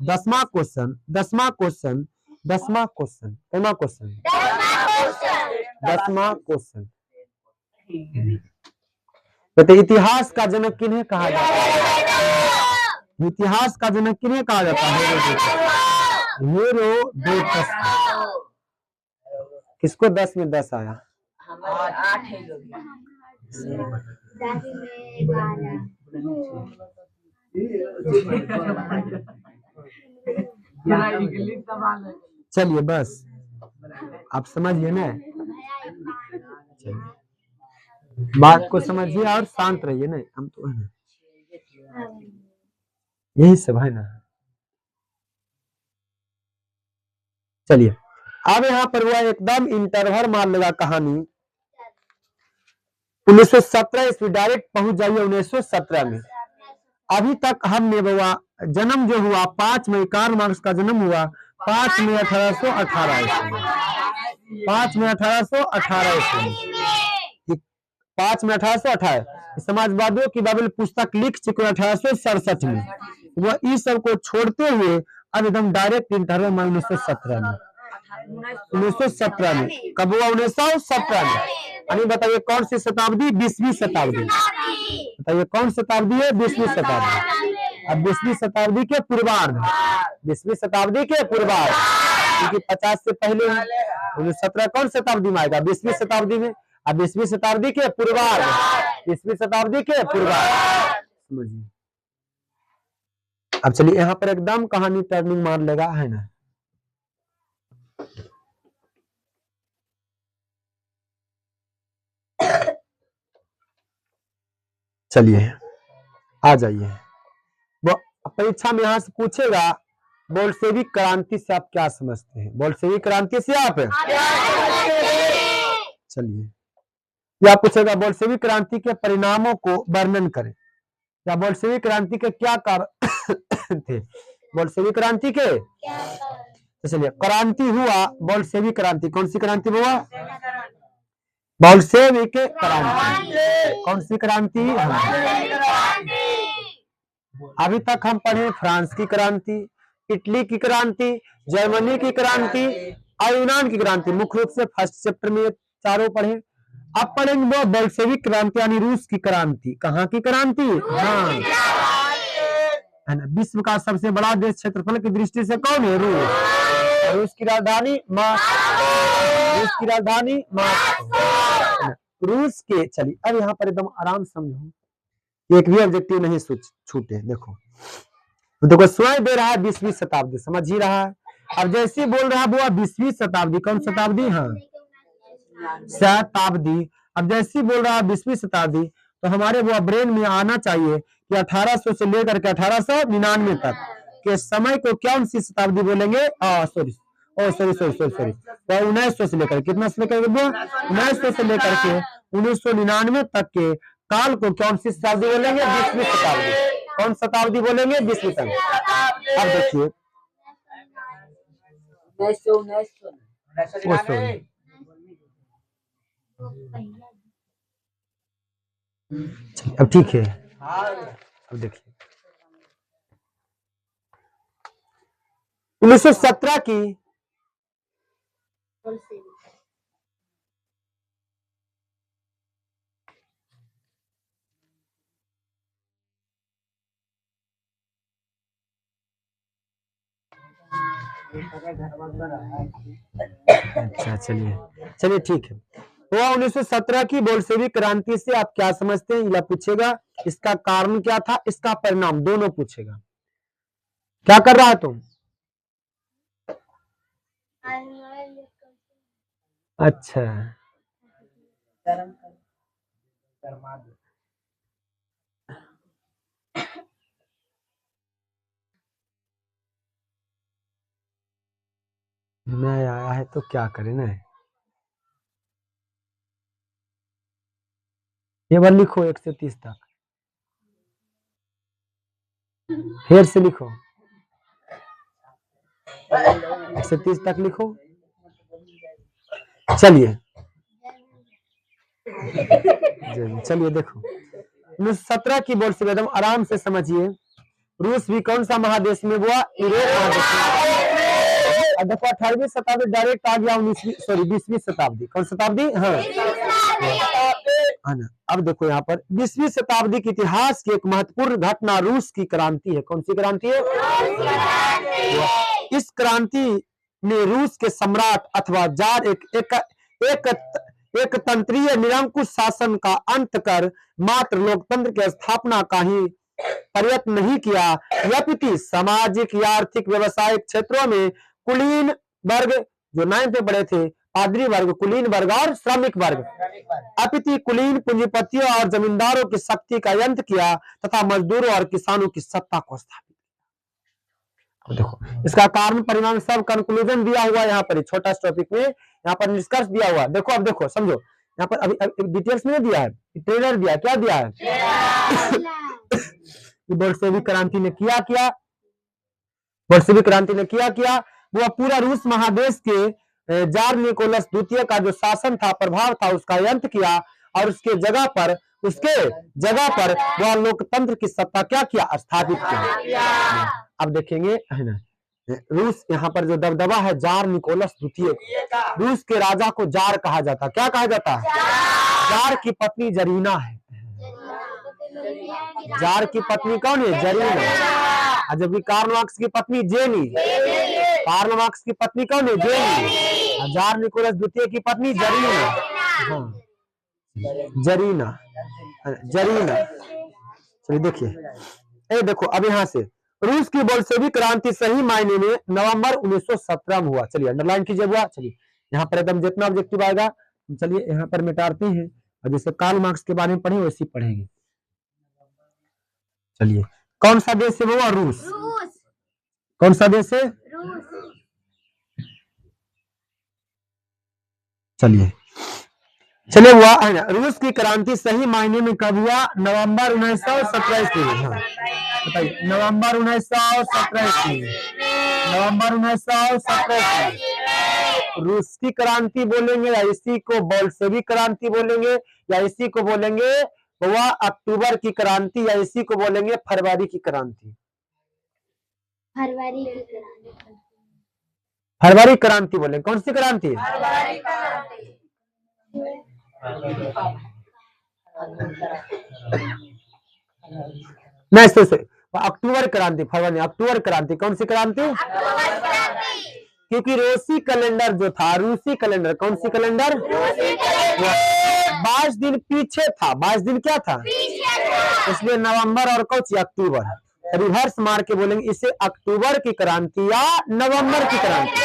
[SPEAKER 1] 10वां क्वेश्चन बताइए इतिहास का जनक किन्हें कहा जाता है? इतिहास का जनक किन्हें कहा जाता है? हेरोडोटस। किसको 10 में 10 आया?
[SPEAKER 2] 8 है।
[SPEAKER 1] चलिए बस आप समझिए ना, बात को समझिए और शांत रहिए ना। हम तो है ना, यही सब है ना। चलिए अब यहाँ पर हुआ एकदम इंटरवल मार लगा कहानी। 1917 ईस्वी डायरेक्ट पहुंच जाइए 1917 में। अभी तक हमने बाबा जन्म जो हुआ 5 मई, कार्ल मार्क्स का जन्म हुआ 5 मई 1818 ईस्वी। 5 मई 1818 ईस्वी। 5 मई 1818 समाजवादियों की बाइबल पुस्तक लिख चुके 1867 में। वह इस सब को छोड़ते हुए अब एकदम डायरेक्ट इंटरवल में 1917 में। 1917 में कब हुआ? 1917 में। यानी बताइए कौन सी शताब्दी? 20वीं शताब्दी। बताइए कौन शताब्दी है? 20वीं शताब्दी। अब 20वीं शताब्दी के पूर्वार्ध, 20वीं शताब्दी के पूर्वार्ध, क्योंकि 50 से पहले 1917 कौन शताब्दी में आएगा? 20वीं शताब्दी में। अब 20वीं शताब्दी के पूर्वार्ध, 20वीं शताब्दी के पूर्वार्ध समझिए। अब चलिए यहाँ पर एकदम कहानी टर्निंग मार लेगा, है ना। चलिए आ जाइए। वो परीक्षा में यहाँ से पूछेगा बोल्शेविक क्रांति से आप क्या समझते हैं? बोल्शेविक क्रांति से आप चलिए, या पूछेगा बोल्शेविक क्रांति के परिणामों को वर्णन करें, या बोल्शेविक क्रांति के क्या कारण थे? बोल्शेविक क्रांति के तो चलिए, क्रांति हुआ बोल्शेविक क्रांति, कौन सी क्रांति हुआ? बोल्शेविक क्रांति। कौन सी क्रांति? अभी तक हम पढ़े फ्रांस की क्रांति, इटली की क्रांति, जर्मनी की क्रांति और यूनान की क्रांति। मुख्य रूप से फर्स्ट चैप्टर में चारों पढ़े। अब पढ़ेंगे वो बोल्शेविक क्रांति यानी रूस की क्रांति। कहाँ की क्रांति? हाँ, है ना। विश्व का सबसे बड़ा देश क्षेत्रफल की दृष्टि से कौन है? रूस। रूस की राजधानी मॉस्को। रूस की राजधानी मॉस्को। रूस के, चलिए अब यहाँ पर एकदम आराम समझो, एक भी ऑब्जेक्टिव नहीं छूटे। देखो स्वयं दे रहा है 20वीं शताब्दी, समझ ही रहा है। अब जैसे बोल रहा है वो 20वीं शताब्दी, कौन शताब्दी? हाँ, शताब्दी। अब जैसे बोल रहा है 20वीं शताब्दी, तो हमारे वो ब्रेन में आना चाहिए कि 1800 से लेकर के 1899 तक के समय को कौन सी शताब्दी बोलेंगे? सॉरी, 1900 से लेकर, कितना से लेकर 1900 से लेकर के 1999 तक के काल को कौन सी शताब्दी बोलेंगे? 20वीं शताब्दी। कौन शताब्दी बोलेंगे? 20वीं शताब्दी। अब देखिए, अब ठीक है। अब देखिए 1917 की अच्छा, चलिए ठीक है। तो 1917 की बोल्शेविक क्रांति से आप क्या समझते हैं? यह पूछेगा। इसका कारण क्या था, इसका परिणाम, दोनों पूछेगा। क्या कर रहा है तुम? अच्छा, नहीं आया है तो क्या करें ना। ये बार लिखो 1 से 30 तक, फिर से लिखो 1 से 30 तक लिखो। चलिए देखो 1917 की बोल्शेविक, एकदम आराम से समझिए। रूस भी कौन सा महादेश में हुआ? यूरोप महादेश में। देखो 18वीं शताब्दी डायरेक्ट आ गया 20वीं शताब्दी। कौन शताब्दी? हाँ, है ना। अब देखो यहाँ पर 20वीं शताब्दी के इतिहास की एक महत्वपूर्ण घटना रूस की क्रांति है। कौन सी क्रांति है? इस क्रांति ने रूस के सम्राट अथवा जार एक तंत्रीय निरंकुश शासन का अंत कर मात्र लोकतंत्र की स्थापना का ही प्रयत्न नहीं किया, अपितु सामाजिक या आर्थिक व्यवसायिक क्षेत्रों में कुलीन वर्ग, जो 9th में पढ़े थे, पादरी वर्ग, कुलीन वर्ग और श्रमिक वर्ग, अपितु कुलीन पूंजीपतियों और जमींदारों की शक्ति का अंत किया तथा मजदूरों और किसानों की सत्ता को स्थापित। देखो इसका कारण परिणाम सब कंक्लूजन दिया हुआ है यहाँ पर, छोटा टॉपिक में यहाँ पर निष्कर्ष दिया हुआ है। देखो अब देखो समझो, यहाँ पर अभी डिटेल्स में दिया है, ट्रेलर दिया, क्या दिया है? बोल्शेविक क्रांति ने किया बोल्शेविक क्रांति ने किया वो पूरा रूस महादेश के जार निकोलस द्वितीय का जो शासन था, प्रभाव था, उसका अंत किया और उसके जगह पर वह लोकतंत्र की सत्ता क्या किया? स्थापित किया। अब देखेंगे, है ना, रूस यहाँ पर जो दबदबा है जार निकोलस द्वितीय, रूस के राजा को जार कहा जाता। क्या कहा जाता है? जार की पत्नी जरीना है। जार की पत्नी कौन है? जरीना। जबकि कार्ल मार्क्स की पत्नी जेनी। कार्ल मार्क्स की पत्नी कौन है? जेनी। जार निकोलस द्वितीय की पत्नी जरीना। हाँ, जरीना। चलिए देखिए, ये देखो अब यहाँ से रूस की बोल्शेविक क्रांति सही मायने में नवंबर 1917 में हुआ। चलिए अंडरलाइन कीजिएगा। चलिए यहाँ पर एकदम जितना ऑब्जेक्टिव आएगा, चलिए यहाँ पर मिटाते हैं और जैसे कार्ल मार्क्स के बारे में पढ़े वैसे पढ़ेंगे। चलिए कौन सा देश है वो? रूस। कौन सा देश है? चलिए चलिए हुआ है ना। रूस की क्रांति सही मायने में कब हुआ? नवंबर 1917 ईस्वी में। हाँ बताइए, नवंबर 1917 ईस्वी में। नवंबर 1917 ईस्वी में रूस की क्रांति बोलेंगे या इसी को बोल्शेविक क्रांति बोलेंगे या इसी को बोलेंगे हुआ अक्टूबर की क्रांति या इसी को बोलेंगे फरवरी की क्रांति? फरवरी क्रांति बोलेंगे। कौन सी क्रांति? नहीं से अक्टूबर क्रांति, फरवरी अक्टूबर क्रांति। कौन सी क्रांति? क्योंकि रूसी कैलेंडर जो था, रूसी कैलेंडर, कौन सी कैलेंडर? 22 दिन पीछे था। 22 दिन क्या था? इसलिए नवंबर और कौन सी अक्टूबर, रिवर्स मार के बोलेंगे इसे अक्टूबर की क्रांति या नवंबर की क्रांति।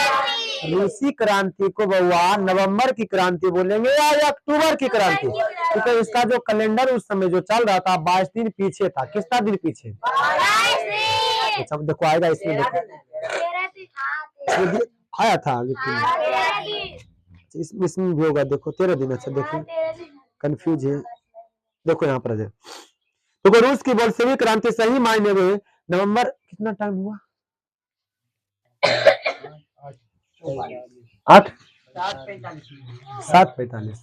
[SPEAKER 1] रूसी क्रांति को बउआ नवंबर की क्रांति बोलेंगे या अक्टूबर की क्रांति, क्योंकि इसका जो कैलेंडर उस समय जो चल रहा था 22 दिन पीछे था। कितना दिन पीछे? अच्छा देखो आएगा इसमें, देखो आया था इसमें भी होगा। देखो 13 दिन। अच्छा देखो कंफ्यूज है, देखो यहाँ पर देखो रूस की बोल्शेविक क्रांति सही मायने में नवंबर, कितना टाइम हुआ? 7:45।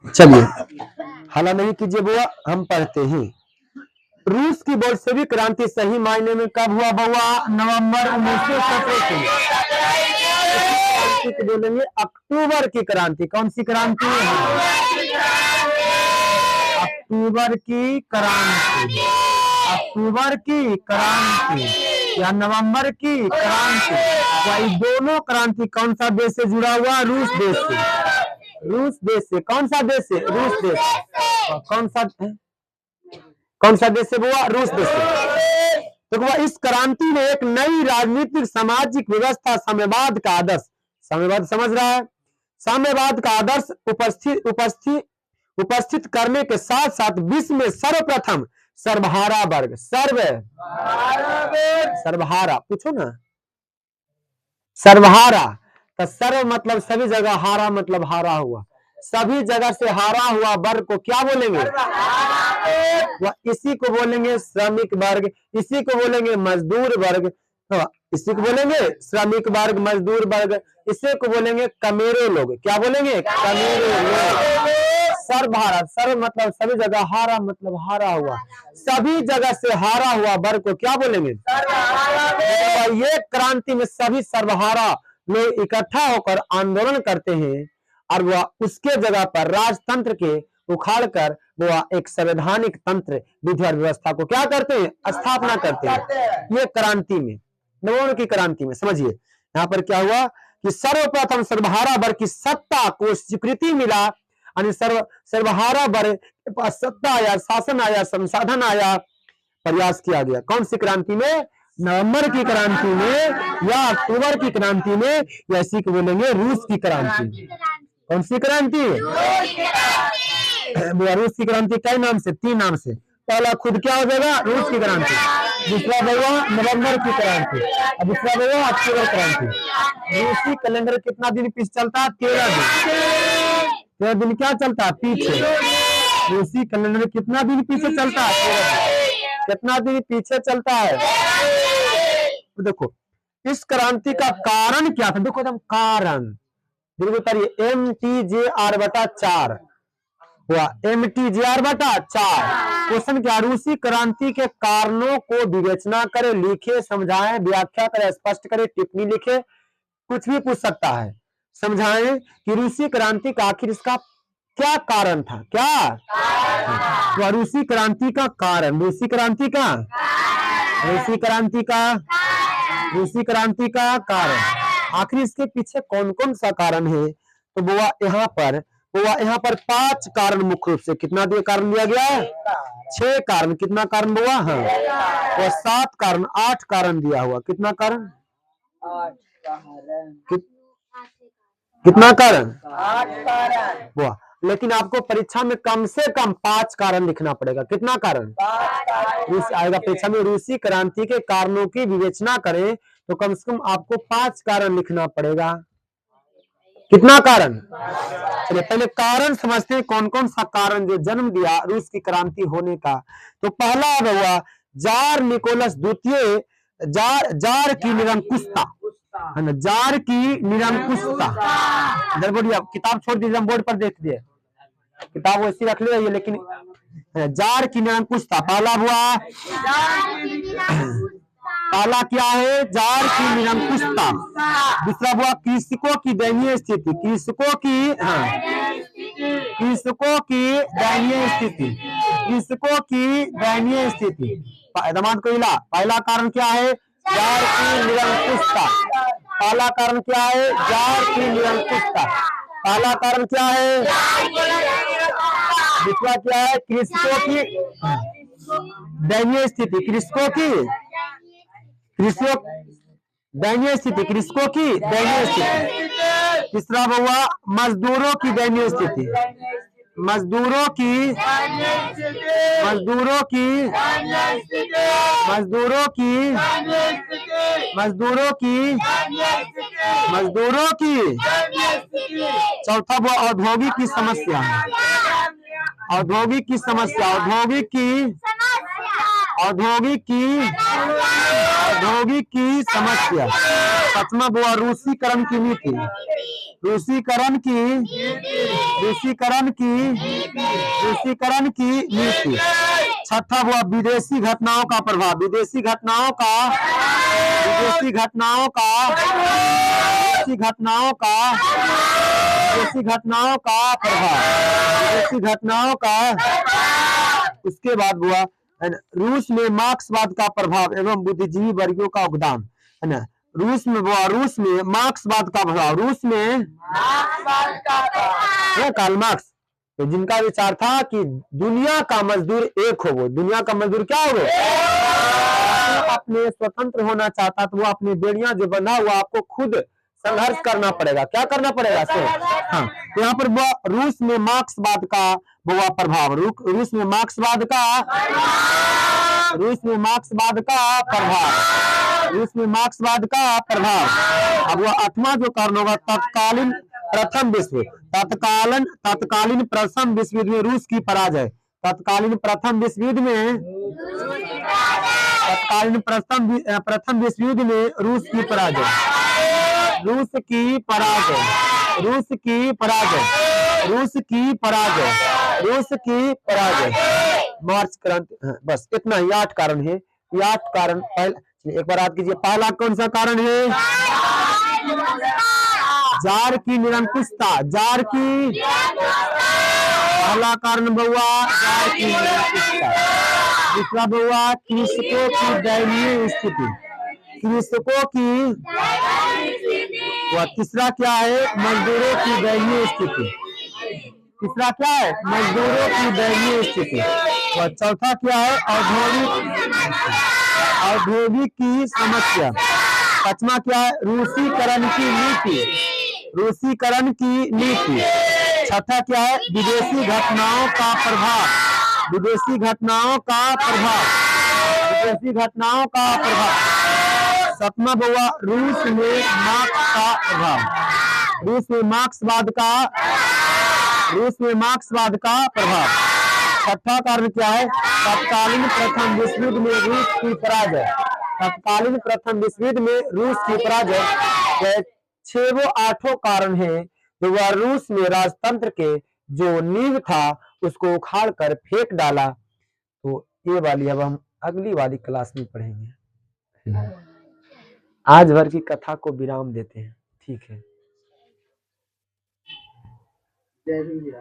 [SPEAKER 1] चलिए हला नहीं कीजिए बुआ, हम पढ़ते हैं। रूस की बोल्शेविक क्रांति सही मायने में कब हुआ बउआ? नवंबर 1917 को बोलेंगे अक्टूबर की क्रांति। कौन सी क्रांति? अक्टूबर की क्रांति, अक्टूबर की क्रांति या नवंबर की क्रांति। वही दोनों क्रांति कौन सा देश से जुड़ा हुआ? रूस देश से। रूस देश से। कौन सा देश से? रूस देश से। कौन सा देश से बुआ? रूस देश से। तो वह इस क्रांति में एक नई राजनीतिक सामाजिक व्यवस्था, साम्यवाद का आदर्श, साम्यवाद समझ रहा है, साम्यवाद का आदर्श उपस्थित करने के साथ साथ विश्व में सर्वप्रथम सर्वहारा वर्ग, सर्वहारा पूछो ना, सर्वहारा तो सर्व मतलब सभी जगह, हारा मतलब हारा हुआ, सभी जगह से हारा हुआ वर्ग को क्या बोलेंगे? इसी को बोलेंगे श्रमिक वर्ग, इसी को बोलेंगे मजदूर वर्ग, इसी को बोलेंगे श्रमिक वर्ग, मजदूर वर्ग, इसी को बोलेंगे कमेरे लोग। क्या बोलेंगे? कमेरे लोग। सर्वहारा, सर्व मतलब सभी जगह, हारा मतलब हारा हुआ, सभी जगह से हारा हुआ वर्ग को क्या बोलेंगे? ये क्रांति में सभी सर्वहारा लोग इकट्ठा होकर आंदोलन करते हैं और वह उसके जगह पर राजतंत्र के उखाड़कर वह एक संवैधानिक तंत्र, विधि और व्यवस्था को क्या करते हैं? स्थापना करते हैं। ये क्रांति में, नवंबर की क्रांति में समझिए यहाँ पर क्या हुआ कि सर्वप्रथम सर्वहारा वर्ग की सत्ता को स्वीकृति मिला, सर्वहारा वर्ग के पास सत्ता आया, शासन आया, संसाधन आया, प्रयास किया गया। कौन सी क्रांति में? नवंबर की क्रांति में या अक्टूबर की क्रांति में, या इसी को बोलेंगे रूस की क्रांति। कौन सी क्रांति? रूस की क्रांति कई नाम से? 3 नाम से। पहला खुद क्या हो जाएगा? रूस की क्रांति। दूसरा होगा नवंबर की क्रांति और दूसरा होगा अक्टूबर क्रांति। रूसी कैलेंडर कितना दिन पीछे चलता है? 13 दिन। 13 दिन क्या चलता है? पीछे। रूसी कैलेंडर कितना दिन पीछे चलता है? 13 दिन। कितना दिन पीछे चलता है? तो देखो इस क्रांति का कारण क्या था? देखो एकदम कारण MTJR/4 हुआ, MTJR/4। क्वेश्चन क्या? रूसी क्रांति के कारणों को विवेचना करे, लिखे, समझाएं, व्याख्या करे, स्पष्ट करे, टिप्पणी लिखे, कुछ भी पूछ सकता है। समझाएं कि रूसी क्रांति का आखिर इसका क्या कारण था? क्या रूसी क्रांति का कारण? रूसी क्रांति का, रूसी क्रांति का, रूसी क्रांति का कारण आखिर इसके पीछे कौन कौन सा कारण है? तो बुआ यहाँ पर हुआ यहाँ पर 5 कारण मुख्य रूप से, कितना दिया कारण दिया गया है? 6 कारण, कितना कारण हुआ? हाँ, और 7 कारण, 8 कारण दिया हुआ, कितना कारण?
[SPEAKER 2] 8 कारण।
[SPEAKER 1] कितना कारण?
[SPEAKER 2] 8 कारण।
[SPEAKER 1] हुआ। लेकिन आपको परीक्षा में कम से कम 5 कारण लिखना पड़ेगा, कितना कारण?
[SPEAKER 2] 5 कारण
[SPEAKER 1] आएगा परीक्षा में, रूसी क्रांति के कारणों की विवेचना करें तो कम से कम आपको 5 कारण लिखना पड़ेगा, कितना कारण? चलिए पहले कारण समझते हैं, कौन कौन सा कारण जो जन्म दिया रूस की क्रांति होने का। तो पहला हुआ जार निकोलस द्वितीय, जार की निरंकुशता, है ना, जार की निरंकुशता। इधर बोर्ड, आप किताब छोड़ दीजिए, हम बोर्ड पर देख दिए, किताब वैसी रख ले, लेकिन जार की निरंकुशता पहला हुआ। पहला क्या है? जार की निरंकुशता। दूसरा हुआ कृषकों की दयनीय स्थिति, कृषकों की दयनीय स्थिति, कृषकों की दयनीय स्थिति। दमाद को हिला, पहला कारण क्या है? जार की निरंकुशता। पहला कारण क्या है? जार की निरंकुशता। पहला कारण क्या है? दूसरा क्या है? कृषकों की दयनीय स्थिति, कृषकों की दयनीय स्थिति, कृषकों की दयनीय स्थिति। तीसरा हुआ मजदूरों की दयनीय स्थिति, मजदूरों की चौथा हुआ औद्योगिक की समस्या, औद्योगिक की समस्या। पांचवा हुआ रूसीकरण की नीति, छठा हुआ विदेशी घटनाओं का प्रभाव, विदेशी घटनाओं का उसके बाद हुआ रूस में मार्क्सवाद का प्रभाव एवं बुद्धिजीवी वर्गों का योगदान, है ना। रूस में मार्क्सवाद का प्रभाव, रूस में कार्ल मार्क्स, तो जिनका विचार था कि दुनिया का मजदूर एक हो, वो दुनिया का मजदूर क्या हो, अपने स्वतंत्र होना चाहता तो वो अपने बेड़ियां जो बंधा हुआ आपको खुद संघर्ष करना पड़ेगा, क्या करना पड़ेगा? हाँ, तो यहाँ पर रूस में मार्क्सवाद का हुआ प्रभाव, रूस में मार्क्सवाद का प्रभाव। अब वह 8वां जो कारण होगा तत्कालीन प्रथम विश्व युद्ध में रूस की पराजय, तत्कालीन प्रथम विश्व युद्ध में रूस की पराजय, मार्च क्रांति। बस इतना ही 8 कारण है, ये 8 कारण। एक बार याद कीजिए, पहला कौन सा कारण है? जार की निरंकुशता, पहला कारण हुआ जार की निरंकुशता। दूसरा हुआ कृषकों की दयनीय स्थिति, तीसरा क्या है? मजदूरों की दयनीय स्थिति, चौथा क्या है? औद्योगिक की समस्या। पांचवा क्या है? रूसीकरण की नीति। छठा क्या है? विदेशी घटनाओं का प्रभाव, सतमा हुआ रूस में मार्क्सवाद का प्रभाव। छठा कारण क्या है? तत्कालीन प्रथम विश्व युद्ध में रूस की पराजय। 6 8 कारण है जो वह रूस में राजतंत्र के जो नींव था उसको उखाड़ कर फेंक डाला। तो ये वाली अब हम अगली वाली क्लास में पढ़ेंगे। आज भर की कथा को विराम देते हैं, ठीक है।